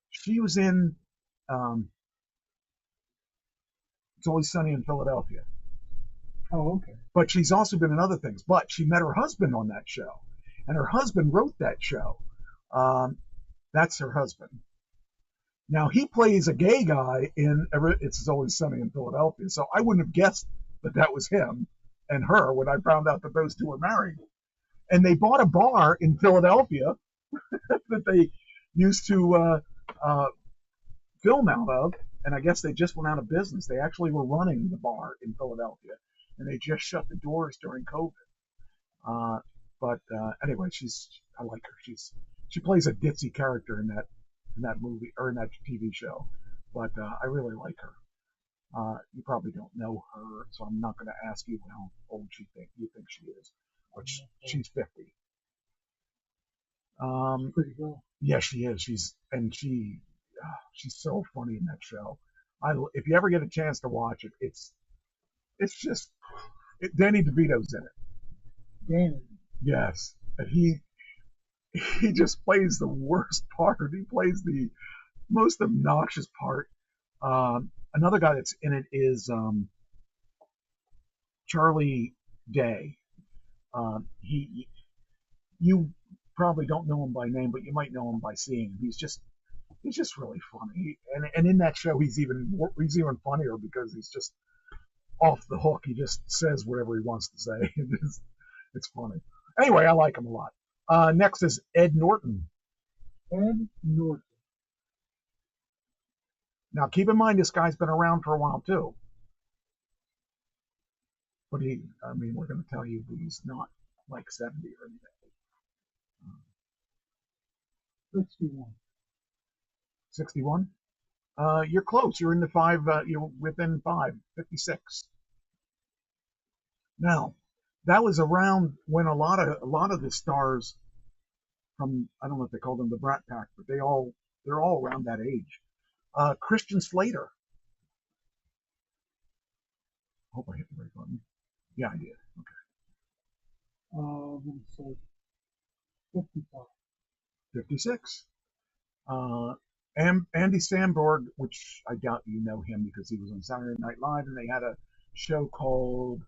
She was in It's Always Sunny in Philadelphia. Oh, okay. But she's also been in other things. But she met her husband on that show, and her husband wrote that show. That's her husband. Now, he plays a gay guy in It's Always Sunny in Philadelphia, so I wouldn't have guessed that was him and her when I found out that those two were married. And they bought a bar in Philadelphia that they used to film out of, and I guess they just went out of business. They actually were running the bar in Philadelphia, and they just shut the doors during COVID. But anyway, I like her. She plays a ditzy character in that movie or in that TV show, but I really like her. You probably don't know her, so I'm not going to ask you how old you think she is, but she's 50. Pretty cool. Yeah, she is. She's so funny in that show. If you ever get a chance to watch it, it's just Danny DeVito's in it. Danny. Yes, and he just plays the worst part. He plays the most obnoxious part. Another guy that's in it is Charlie Day. You probably don't know him by name, but you might know him by seeing him. He's just really funny. And in that show, he's even funnier because he's just off the hook. He just says whatever he wants to say. It's funny. Anyway, I like him a lot. Next is Ed Norton. Ed Norton. Now, keep in mind, this guy's been around for a while, too. But we're going to tell you that he's not like 70 or anything. 61. 61? You're close. You're in the five. You're within 5. 56. Now, that was around when a lot of the stars from, I don't know if they call them the Brat Pack, but they're all around that age. Christian Slater. Hope I hit the right button. Yeah, I did. Okay. I'm going to say 55. 56. Andy Samberg, which I doubt you know him because he was on Saturday Night Live, and they had a show called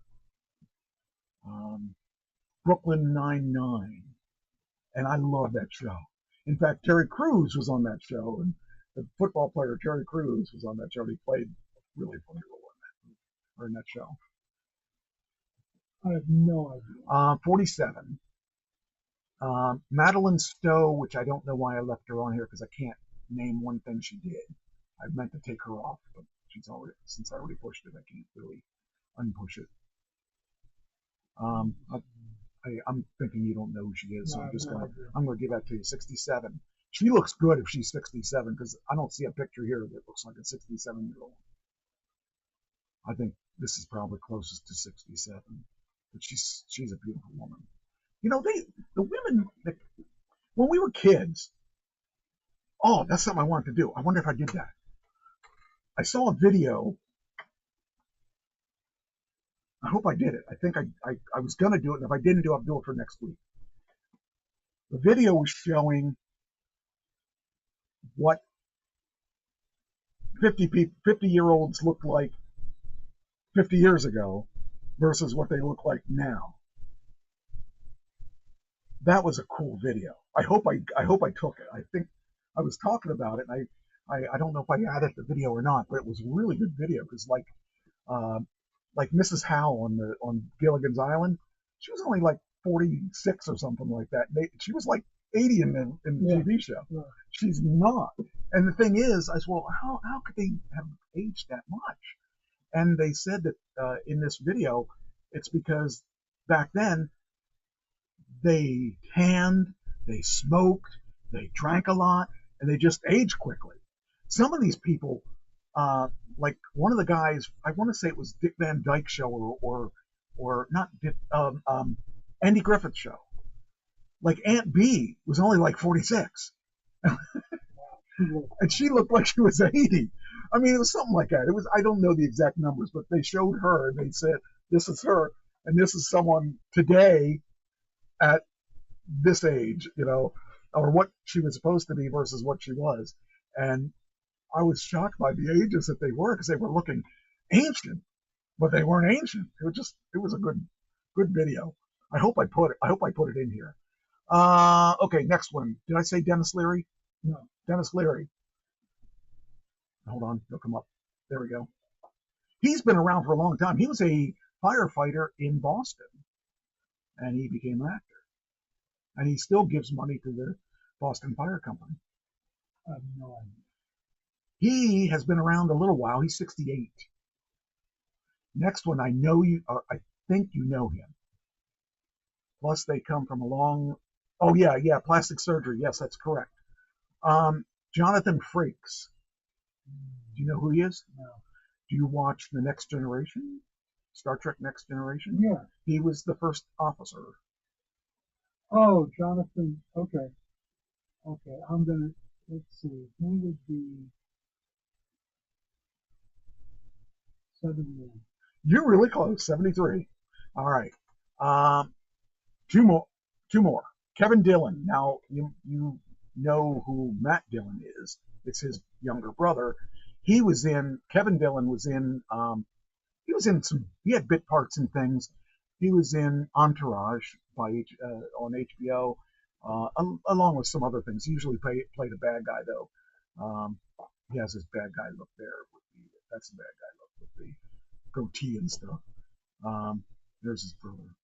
Brooklyn Nine-Nine, and I love that show. In fact, Terry Crews was on that show, and the football player Terry Crews was on that show. He played a really funny role in that show. I have no idea. 47. Madeline Stowe, which I don't know why I left her on here because I can't name one thing she did. I meant to take her off, but since I already pushed it, I can't really unpush it. I'm thinking you don't know who she is, so I'm gonna give that to you. 67. She looks good if she's 67 because I don't see a picture here that looks like a 67-year-old. I think this is probably closest to 67, but she's a beautiful woman. You know, the women when we were kids. Oh, that's something I wanted to do. I wonder if I did that. I saw a video. I hope I did it. I think I was going to do it, and if I didn't do it, I'll do it for next week. The video was showing what 50-year-olds looked like 50 years ago versus what they look like now. That was a cool video. I hope I took it. I think I was talking about it, and I don't know if I added the video or not, but it was a really good video because like Mrs. Howe on Gilligan's Island, she was only like 46 or something like that. She was like 80 in the TV show. Yeah. She's not. And the thing is, I said, well, how could they have aged that much? And they said that in this video, it's because back then they tanned, they smoked, they drank a lot, and they just aged quickly. Some of these people, like one of the guys, I want to say it was Dick Van Dyke Show or not Dick, Andy Griffith Show. Like Aunt B was only like 46. And she looked like she was 80. I mean, it was something like that. I don't know the exact numbers, but they showed her and they said, this is her, and this is someone today at this age, or what she was supposed to be versus what she was. And I was shocked by the ages that they were because they were looking ancient, but they weren't ancient. It was a good video. I hope I put it in here. Okay, next one. Did I say Dennis Leary? No, Dennis Leary. Hold on, he'll come up. There we go. He's been around for a long time. He was a firefighter in Boston, and he became an actor. And he still gives money to the Boston Fire Company. I have no idea. He has been around a little while. He's 68. Next one, I think you know him. Plus, they come from a long. Oh yeah, plastic surgery. Yes, that's correct. Jonathan Frakes. Do you know who he is? No. Do you watch The Next Generation? Star Trek Next Generation? Yeah. He was the first officer. Oh, Jonathan. Okay. Let's see. He would be 71. You're really close. 73. All right. Two more. Kevin Dillon. Now, you know who Matt Dillon is. It's his younger brother. Kevin Dillon was in, he had bit parts and things. He was in Entourage on HBO, along with some other things. He usually played a bad guy, though. He has his bad guy look there. That's the bad guy look with the goatee and stuff. There's his brother.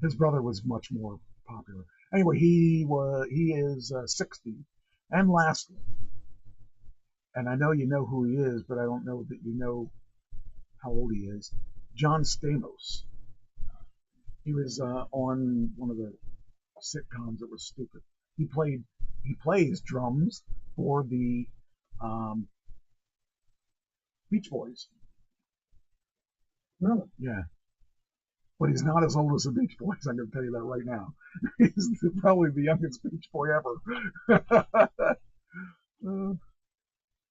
His brother was much more popular. Anyway, he is 60, And lastly, and I know you know who he is, but I don't know that you know how old he is, John Stamos. He was on one of the sitcoms that was stupid. He plays drums for the Beach Boys. Really? Yeah. But he's not as old as the Beach Boys, I'm going to tell you that right now. He's probably the youngest Beach Boy ever.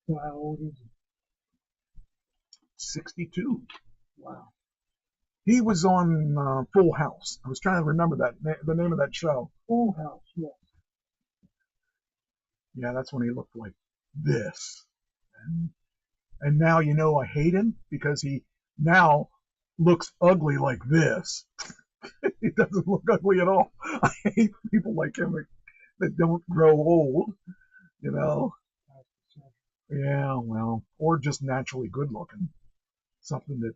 So how old is he? 62. Wow. He was on Full House. I was trying to remember the name of that show. Full House, yes. Yeah, that's when he looked like this. And now you know I hate him because he now looks ugly like this. He doesn't look ugly at all. I hate people like him that don't grow old, you know. Yeah, well, or just naturally good looking. Something that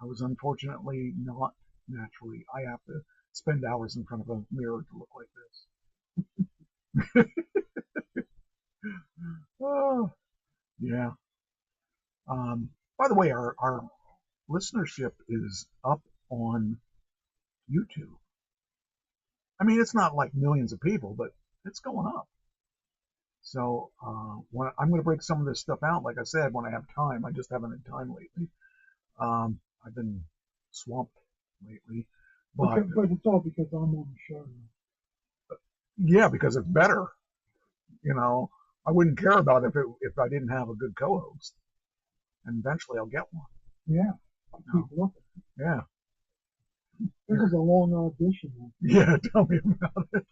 I was unfortunately not naturally. I have to spend hours in front of a mirror to look like this. Oh, yeah. By the way, our listenership is up on YouTube. I mean, it's not like millions of people, but it's going up. So I'm going to break some of this stuff out, like I said, when I have time. I just haven't had time lately. I've been swamped lately. But it's all because I'm on the show now. Yeah, because it's better. You know, I wouldn't care about it if I didn't have a good co-host. And eventually I'll get one. Yeah. I'll keep looking. Yeah. This is a long audition. Yeah, tell me about it.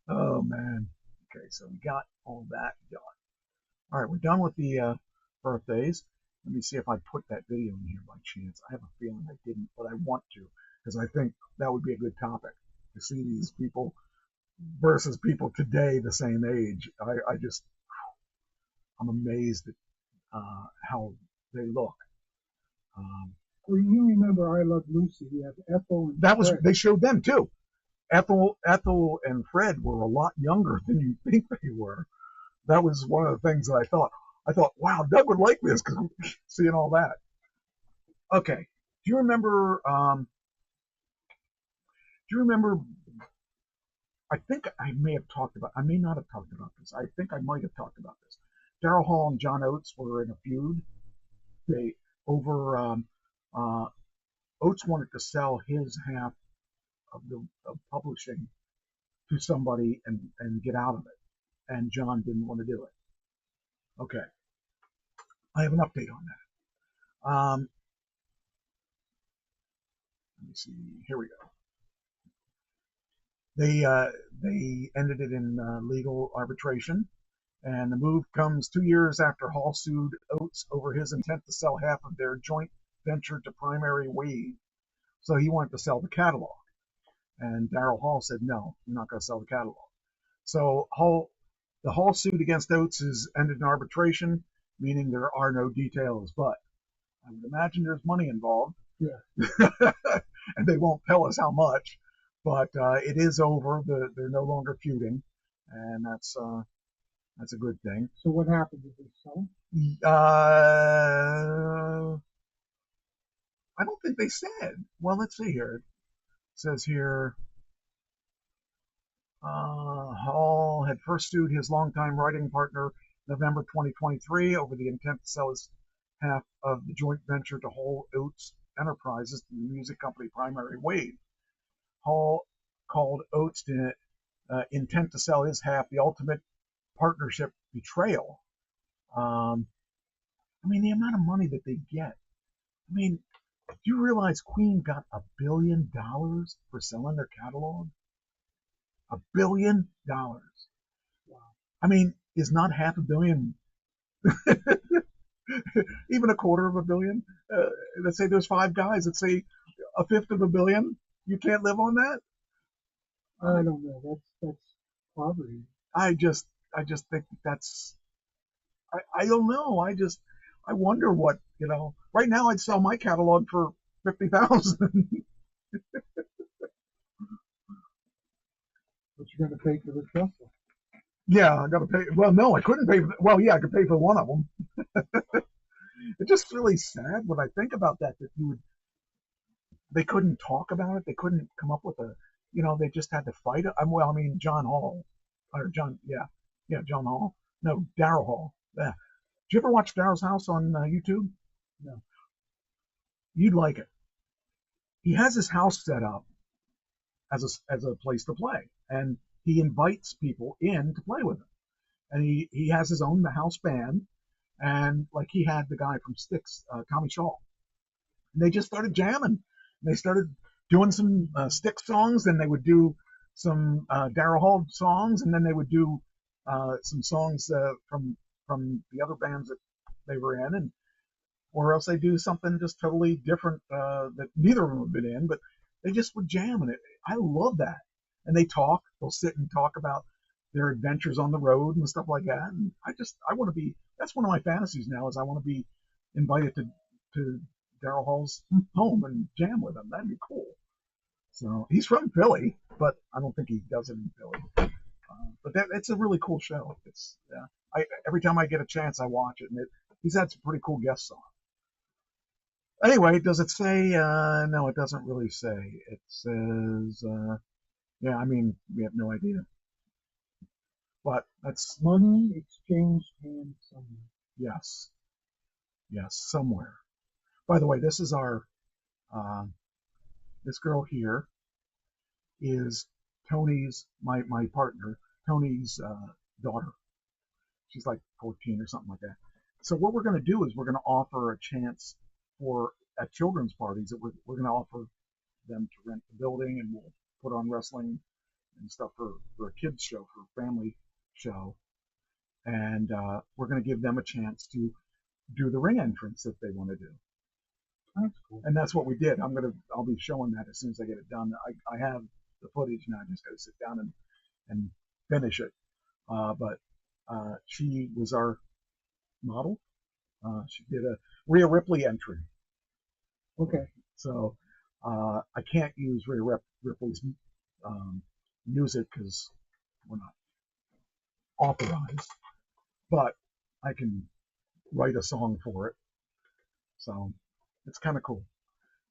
Oh, man. Okay, so we got all that done. All right, we're done with the birthdays. Let me see if I put that video in here by chance. I have a feeling I didn't, but I want to, because I think that would be a good topic to see these people versus people today the same age. I'm amazed at how they look. Well, you remember I Love Lucy. We have Ethel and Fred. They showed them too. Ethel and Fred were a lot younger than you think they were. That was one of the things that I thought. Wow, Doug would like this because seeing all that. Okay, do you remember? I think I may have talked about. I may not have talked about this. I think I might have talked about this. Daryl Hall and John Oates were in a feud. Oates wanted to sell his half of publishing to somebody and get out of it, and John didn't want to do it. Okay, I have an update on that. Let me see. Here we go. They ended it in legal arbitration, and the move comes 2 years after Hall sued Oates over his intent to sell half of their joint venture to Primary Wave. So he wanted to sell the catalog, and Daryl Hall said, "No, you're not going to sell the catalog." So the Hall suit against Oates is ended in arbitration, meaning there are no details, but I would imagine there's money involved. Yeah. And they won't tell us how much, but it is over. They're no longer feuding, and that's a good thing. So what happened? Did they sell? I don't think they said. Well, let's see here. It says here, Hall had first sued his longtime writing partner November 2023 over the intent to sell his half of the joint venture to Hall Oates Enterprises, the music company Primary Wave. Hall called Oates to intent to sell his half the ultimate partnership betrayal. I mean, the amount of money that they get. I mean, do you realize Queen got $1 billion for selling their catalog? $1 billion. Wow. I mean, is not $500 million even $250 million? Let's say there's 5 guys. Let's say $1/5 billion. You can't live on that. I don't know. That's poverty. I just think that's. I don't know. I wonder what, right now I'd sell my catalog for $50,000. What you going to pay for the shuffle? Yeah, I got to pay. Well, no, I couldn't pay. Well, yeah, I could pay for one of them. It's just really sad when I think about that. That they couldn't talk about it. They couldn't come up with a. They just had to fight it. Well, I mean, John Hall, or John, yeah, John Hall. No, Daryl Hall. Yeah. Did you ever watch Daryl's House on YouTube? No. You'd like it. He has his house set up as a place to play, and he invites people in to play with him. And he has his own house band, and like he had the guy from Styx, Tommy Shaw, and they just started jamming. And they started doing some Styx songs, and they would do some Daryl Hall songs, and then they would do some songs from the other bands that they were in, and or else they do something just totally different that neither of them have been in, but they just would jam, and I love that. And they talk. They'll sit and talk about their adventures on the road and stuff like that. And I want to be. That's one of my fantasies now. Is I want to be invited to Daryl Hall's home and jam with him. That'd be cool. So he's from Philly, but I don't think he does it in Philly. But it's a really cool show. It's every time I get a chance, I watch it, and he's had some pretty cool guests on. Anyway, does it say? No, it doesn't really say. It says, yeah, I mean, we have no idea. But that's money exchanged hands somewhere. Yes, somewhere. By the way, this is our. This girl here is Tony's my partner, Tony's daughter. She's like 14 or something like that. So what we're going to do is we're going to offer a chance at children's parties that we're going to offer them to rent the building, and we'll put on wrestling and stuff for a kids show, for a family show, and we're going to give them a chance to do the ring entrance if they want to do. That's cool. And that's what we did. I'll be showing that as soon as I get it done. I have the footage now. I just got to sit down and finish it. But she was our model. She did a Rhea Ripley entry. Okay. So I can't use Rhea Ripley's music because we're not authorized, but I can write a song for it. So it's kind of cool.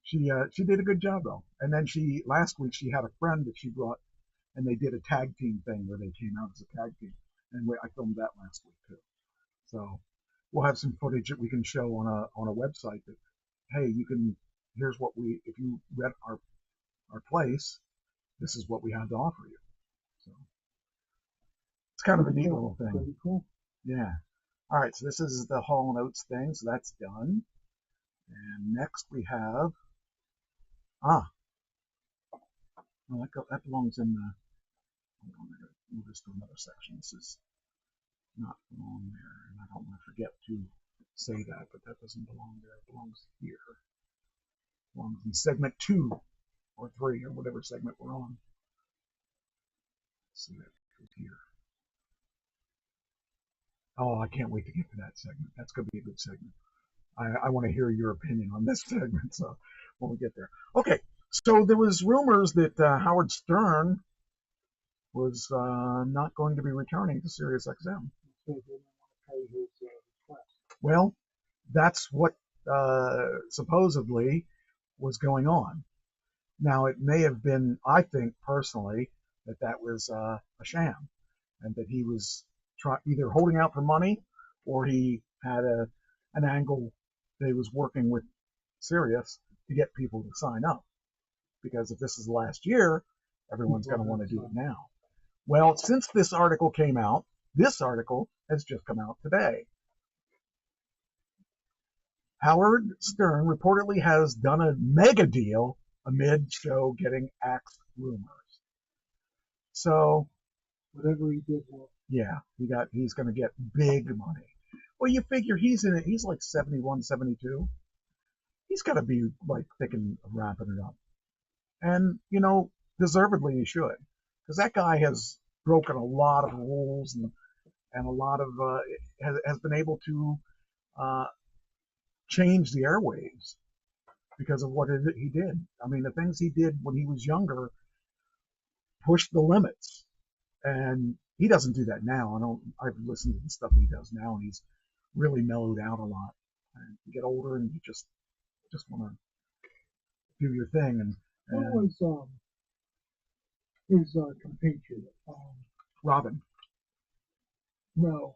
She did a good job though. And then last week she had a friend that she brought, and they did a tag team thing where they came out as a tag team, and I filmed that last week too. So we'll have some footage that we can show on a website that, hey, here's what if you rent our place, this is what we have to offer you. So it's kind of a neat little thing. Pretty cool. Yeah. All right. So this is the Hall & Oates thing. So that's done. And next we have well, that belongs in the. Hold on, I gotta move this to another section. This is not belong there, and I don't want to forget to say that, but that doesn't belong there. It belongs here. It belongs in segment 2 or 3 or whatever segment we're on. Let's see that goes here. Oh, I can't wait to get to that segment. That's going to be a good segment. I want to hear your opinion on this segment. So when we get there, okay. So there was rumors that Howard Stern was not going to be returning to SiriusXM. Well, that's what supposedly was going on. Now, it may have been, I think personally, that was a sham, and that he was either holding out for money, or he had an angle that he was working with Sirius to get people to sign up. Because if this is the last year, everyone's going to want to do it now. Well, since this article came out, this article has just come out today. Howard Stern reportedly has done a mega deal amid show getting axed rumors. So, whatever he did, yeah, he's going to get big money. Well, you figure he's like 71, 72. He's got to be like thinking of wrapping it up. And, deservedly he should. Because that guy has broken a lot of rules and a lot of, has been able to change the airwaves because of what he did. I mean, the things he did when he was younger pushed the limits. And he doesn't do that now. I've listened to the stuff he does now, and he's really mellowed out a lot. And you get older, and you just want to do your thing. And What was his compatriot? Robin. No,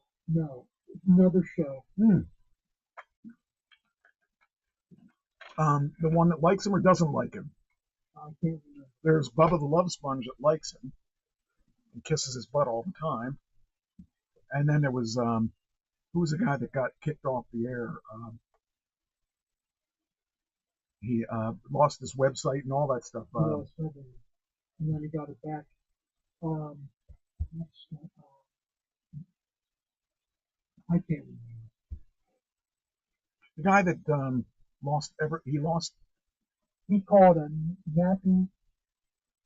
another show. The one that likes him or doesn't like him. I can't remember. There's Bubba the Love Sponge that likes him and kisses his butt all the time. And then there was who was the guy that got kicked off the air? He lost his website and all that stuff. And then he got it back. I can't remember. The guy that He called a nappy.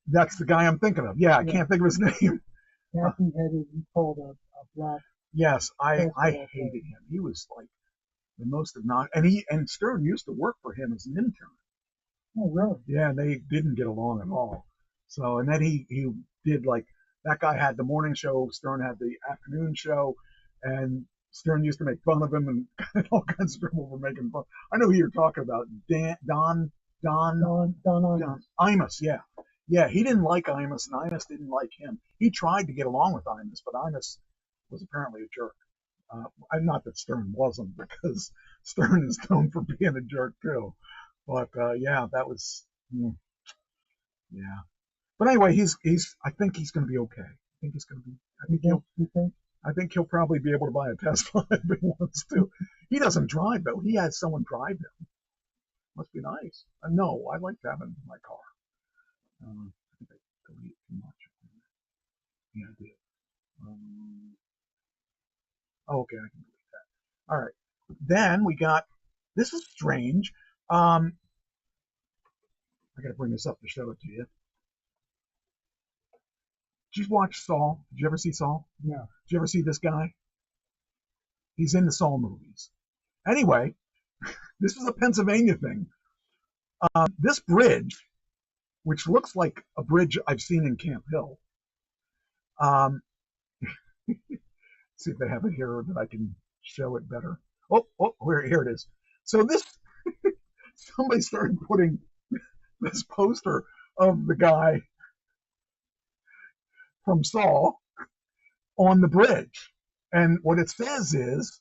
That's the guy I'm thinking of. Yeah, I can't think of his name. Nappy-headed. He called a black. Yes, I hated him. He was like the most obnoxious. And Stern used to work for him as an intern. Oh, really? Yeah, and they didn't get along at all. So, and then he did like, that guy had the morning show, Stern had the afternoon show, and Stern used to make fun of him and all kinds of people were making fun. I know who you're talking about. Don Imus, yeah. Yeah, he didn't like Imus, and Imus didn't like him. He tried to get along with Imus, but Imus was apparently a jerk. Not that Stern wasn't, because Stern is known for being a jerk too. But yeah, that was yeah. But anyway, I think he's going to be okay. I think he's going to be. I think he'll probably be able to buy a Tesla if he wants to. He doesn't drive though. He has someone drive him. Must be nice. No, I like having in my car. I think I deleted too much. Yeah, I did. Okay, I can delete that. All right. Then we got. This is strange. I got to bring this up to show it to you. Did you watch Saw? Did you ever see Saw? No. Did you ever see this guy? He's in the Saw movies. Anyway, this is a Pennsylvania thing. This bridge, which looks like a bridge I've seen in Camp Hill. See if they have it here that I can show it better. Oh, here it is. So this, somebody started putting this poster of the guy from Saw on the bridge. And what it says is,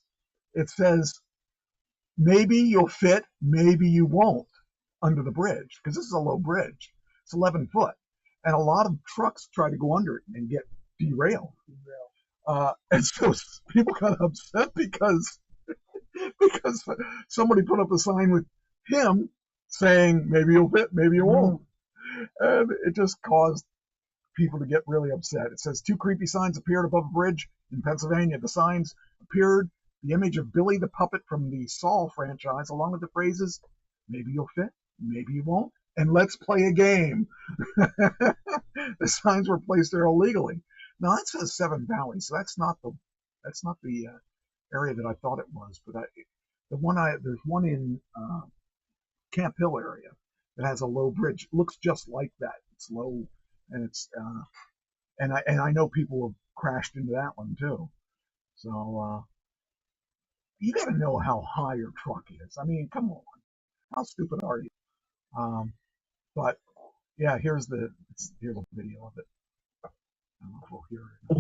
maybe you'll fit, maybe you won't under the bridge, because this is a low bridge. It's 11 foot. And a lot of trucks try to go under it and get derailed. And so people got upset because somebody put up a sign with him saying, maybe you'll fit, maybe you won't. And it just caused people to get really upset. It says, 2 creepy signs appeared above a bridge in Pennsylvania. The signs appeared the image of Billy the puppet from the Saw franchise, along with the phrases, maybe you'll fit, maybe you won't, and let's play a game. The signs were placed there illegally. Now that says Seven Valley, so that's not the area that I thought it was. But there's one in Camp Hill area that has a low bridge. It looks just like that. It's low, and it's and I know people have crashed into that one too. So you got to know how high your truck is. I mean, come on, how stupid are you? But yeah, here's a video of it.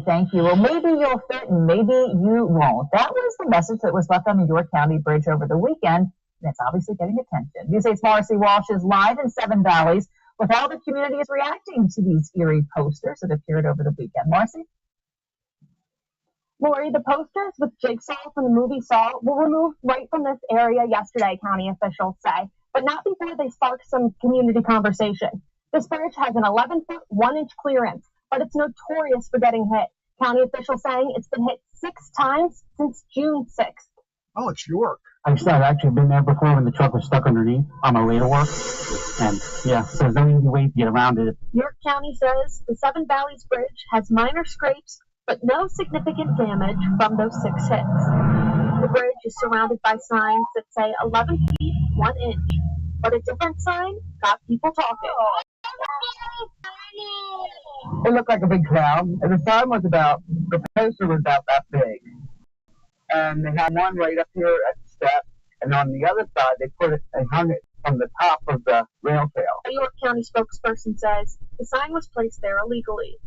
Thank you. Well, maybe you'll fit and maybe you won't. That was the message that was left on the York County Bridge over the weekend. That's obviously getting attention. News's Marcy Walsh is live in Seven Valleys with how the community is reacting to these eerie posters that appeared over the weekend. Marcy? Lori, the posters with Jigsaw from the movie Saw were removed right from this area yesterday, county officials say, but not before they sparked some community conversation. This bridge has an 11-foot, 1-inch clearance, but it's notorious for getting hit. County officials saying it's been hit 6 times since June 6th. Oh, it's York. I've actually been there before when the truck was stuck underneath on my way to work. And yeah, so there's no easy way to get around it. York County says the Seven Valleys Bridge has minor scrapes, but no significant damage from those 6 hits. The bridge is surrounded by signs that say 11 feet, 1 inch, but a different sign got people talking. It looked like a big crowd, and the sign was about The poster was about that big, and they had one right up here at the step, and on the other side they hung it from the top of the rail trail. A York County spokesperson says the sign was placed there illegally.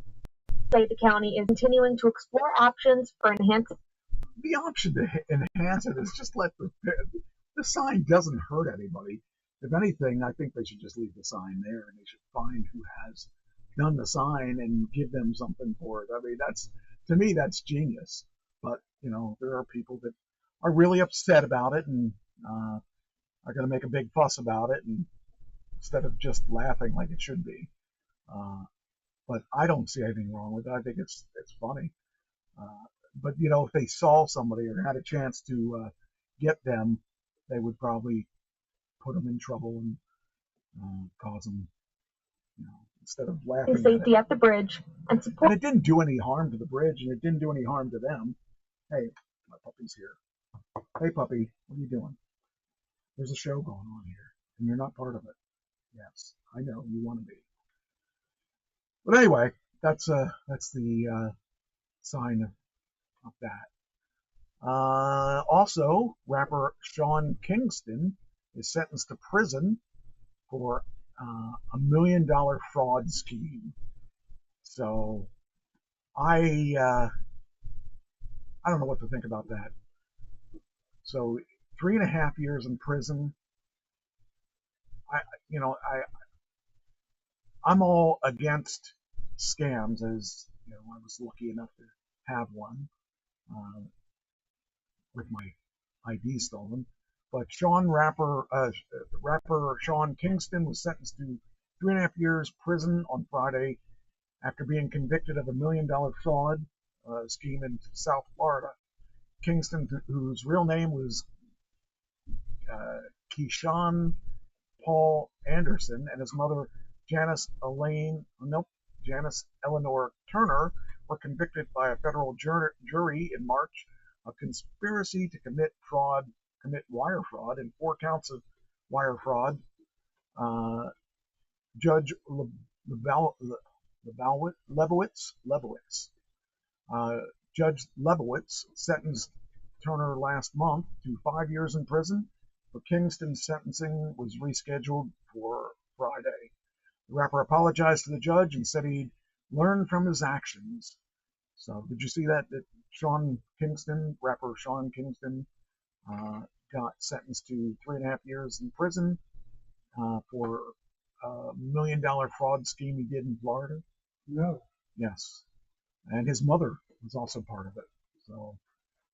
Say the county is continuing to explore options for enhancing. The option to enhance it is just let the sign doesn't hurt anybody. If anything, I think they should just leave the sign there, and they should find who has done the sign and give them something for it. I mean, to me, that's genius. But there are people that are really upset about it and are going to make a big fuss about it, and instead of just laughing like it should be. But I don't see anything wrong with it. I think it's funny. But if they saw somebody or had a chance to get them, they would probably put them in trouble and cause them, instead of laughing. Safety at the bridge and support. And it didn't do any harm to the bridge, and it didn't do any harm to them. Hey, my puppy's here. Hey, puppy, what are you doing? There's a show going on here, and you're not part of it. Yes, I know you want to be. But anyway, that's the sign of that. Also, rapper Sean Kingston is sentenced to prison for $1 million fraud scheme. So I don't know what to think about that. So 3.5 years in prison. I'm all against scams, as I was lucky enough to have one with my ID stolen. But rapper Sean Kingston was sentenced to 3.5 years prison on Friday after being convicted of $1 million fraud scheme in South Florida. Kingston, whose real name was Keyshawn Paul Anderson, and his mother Janice Eleanor Turner were convicted by a federal jury in March of conspiracy to commit wire fraud, and 4 counts of wire fraud. Judge Judge Lebowitz sentenced Turner last month to 5 years in prison, but Kingston's sentencing was rescheduled for Friday. The rapper apologized to the judge and said he'd learned from his actions. So did you see that rapper Sean Kingston, got sentenced to 3.5 years in prison for a $1 million fraud scheme he did in Florida? No. Yes. And his mother was also part of it. So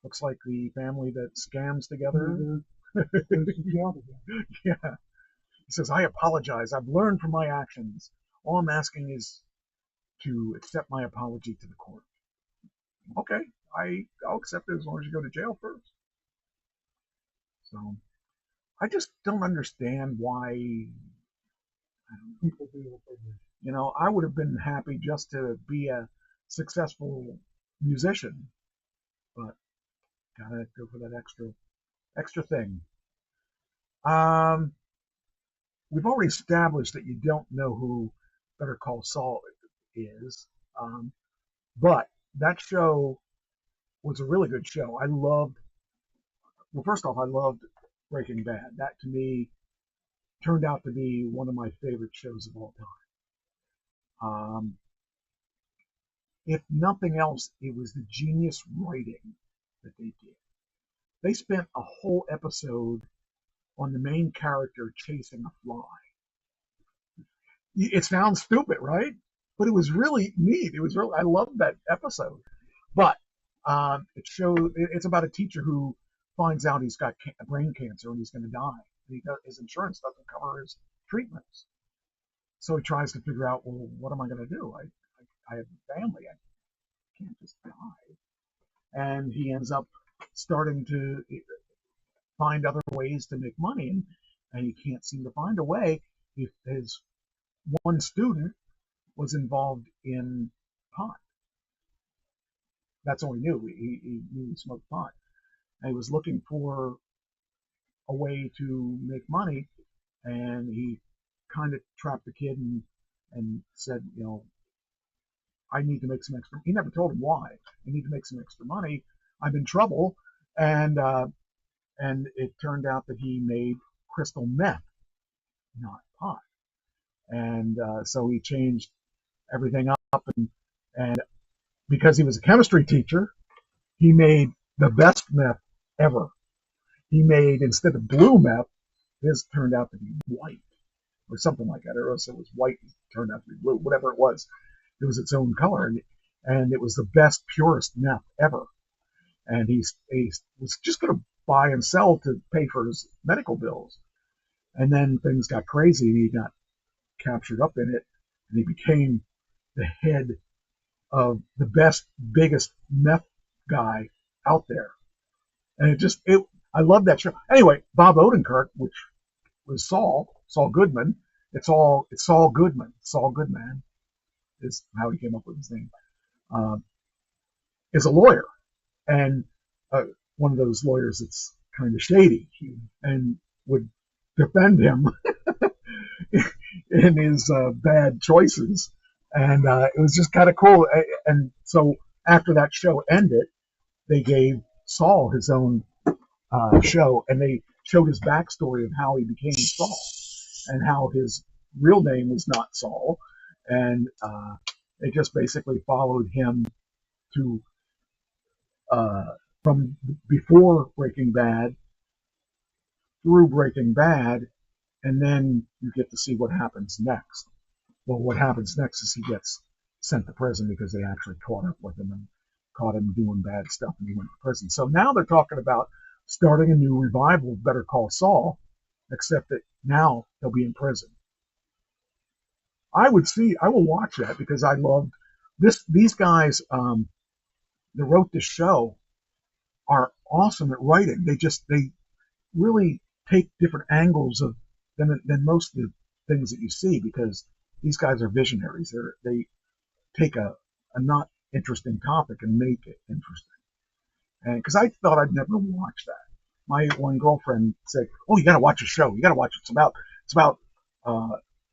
looks like the family that scams together. Yeah. He says, I apologize. I've learned from my actions. All I'm asking is to accept my apology to the court. Okay, I'll accept it as long as you go to jail first. So I just don't understand why people do what they do. I would have been happy just to be a successful musician, but gotta go for that extra thing. We've already established that you don't know who Better Call Saul is, but that show was a really good show. First off, I loved Breaking Bad. That, to me, turned out to be one of my favorite shows of all time. If nothing else, it was the genius writing that they did. They spent a whole episode on the main character chasing a fly. It sounds stupid, right? But it was really neat. I loved that episode. But it's about a teacher who finds out he's got brain cancer and he's going to die. And his insurance doesn't cover his treatments. So he tries to figure out, well, what am I going to do? I have a family. I can't just die. And he ends up starting to find other ways to make money, and he can't seem to find a way. If his one student was involved in pot. That's all he knew. He knew he smoked pot. And he was looking for a way to make money, and he kind of trapped the kid and said, I need to make some extra. He never told him why. I need to make some extra money. I'm in trouble, and it turned out that he made crystal meth, not pot. And so he changed everything up, and because he was a chemistry teacher, he made the best meth ever. He made, instead of blue meth, his turned out to be white or something like that. Or else it was white, it turned out to be blue, whatever it was. It was its own color, and it was the best, purest meth ever. And he was just going to buy and sell to pay for his medical bills. And then things got crazy. He got captured up in it, and he became the head of the best, biggest meth guy out there. And I love that show. Anyway, Bob Odenkirk, which was Saul Goodman. It's Saul Goodman. Saul Goodman is how he came up with his name. Is a lawyer, and one of those lawyers that's kind of shady, and would defend him in his bad choices. And it was just kind of cool. And so after that show ended, they gave Saul his own show, and they showed his backstory of how he became Saul and how his real name was not Saul. And they just basically followed him to from before Breaking Bad through Breaking Bad, and then you get to see what happens next. Well, what happens next is he gets sent to prison because they actually caught up with him and caught him doing bad stuff, and he went to prison. So now they're talking about starting a new revival of Better Call Saul, except that now he'll be in prison. I will watch that because I loved this. These guys that wrote this show are awesome at writing. They really take different angles than most of the things that you see, because these guys are visionaries. They take a not interesting topic and make it interesting. And because I thought I'd never watch that. My one girlfriend said, "Oh, you got to watch a show. You got to watch it. It's about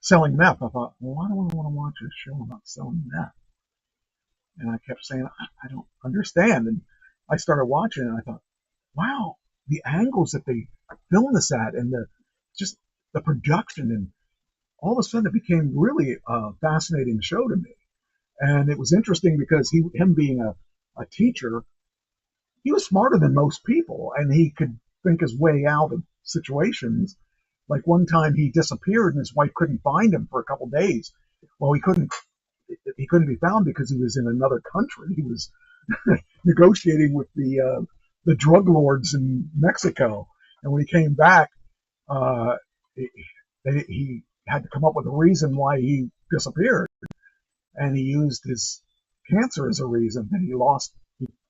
selling meth." I thought, well, why do I want to watch a show about selling meth? And I kept saying, I don't understand. And I started watching it, and I thought, wow, the angles that they filmed this at, and the production, and all of a sudden it became really a fascinating show to me. And it was interesting because him being a teacher, he was smarter than most people, and he could think his way out of situations. Like one time he disappeared and his wife couldn't find him for a couple days. Well, he couldn't be found because he was in another country. He was negotiating with the drug lords in Mexico. And when he came back, he had to come up with a reason why he disappeared. And he used his cancer as a reason. And he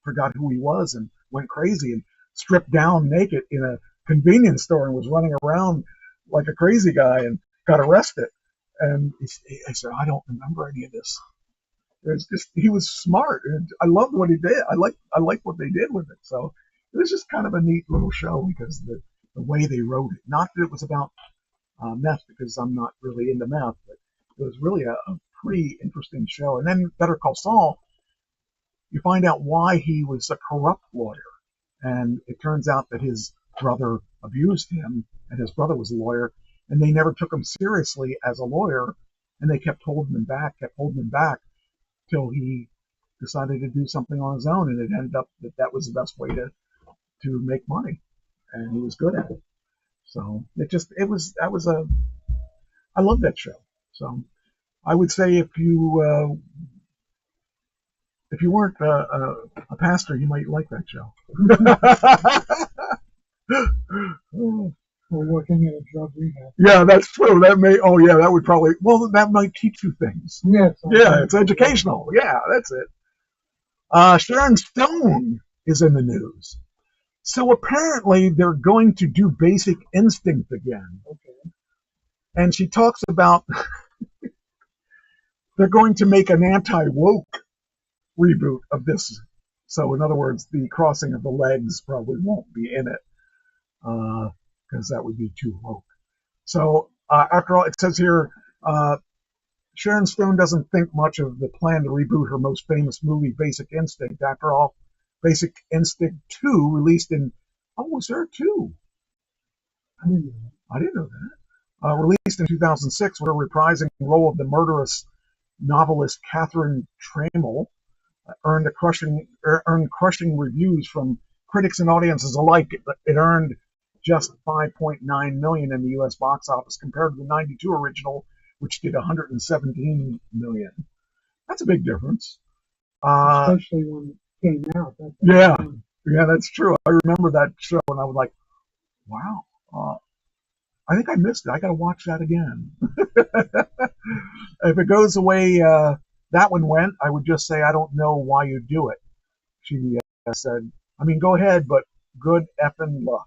forgot who he was and went crazy and stripped down naked in a convenience store and was running around like a crazy guy and got arrested. And he said, I don't remember any of this. He was smart. And I loved what he did. I liked what they did with it. So it was just kind of a neat little show because the way they wrote it. Not that it was about meth, because I'm not really into meth, but it was really a pretty interesting show. And then Better Call Saul, you find out why he was a corrupt lawyer. And it turns out that his brother abused him, and his brother was a lawyer, and they never took him seriously as a lawyer, and they kept holding him back till he decided to do something on his own, and it ended up that was the best way to make money, and he was good at it. So I love that show. So I would say if you weren't a pastor, you might like that show. Or working in a drug rehab. Yeah, that's true. That might teach you things. Yes. Yeah, it's educational. Yeah, that's it. Sharon Stone is in the news. So apparently they're going to do Basic Instinct again. Okay. And she talks about they're going to make an anti-woke reboot of this. So in other words, the crossing of the legs probably won't be in it, because that would be too woke. So after all, it says here, Sharon Stone doesn't think much of the plan to reboot her most famous movie, Basic Instinct. After all, Basic Instinct 2 released in... Oh, was there a 2? I didn't know that. Released in 2006 with her reprising the role of the murderous novelist Catherine Trammell, earned crushing reviews from critics and audiences alike. It earned just $5.9 million in the U.S. box office compared to the 92 original, which did $117 million. That's a big difference. Especially when it came out. Yeah, that's true. I remember that show, and I was like, wow, I think I missed it. I got to watch that again. If it goes the way that one went, I would just say, I don't know why you do it. She said, I mean, go ahead, but good effing luck.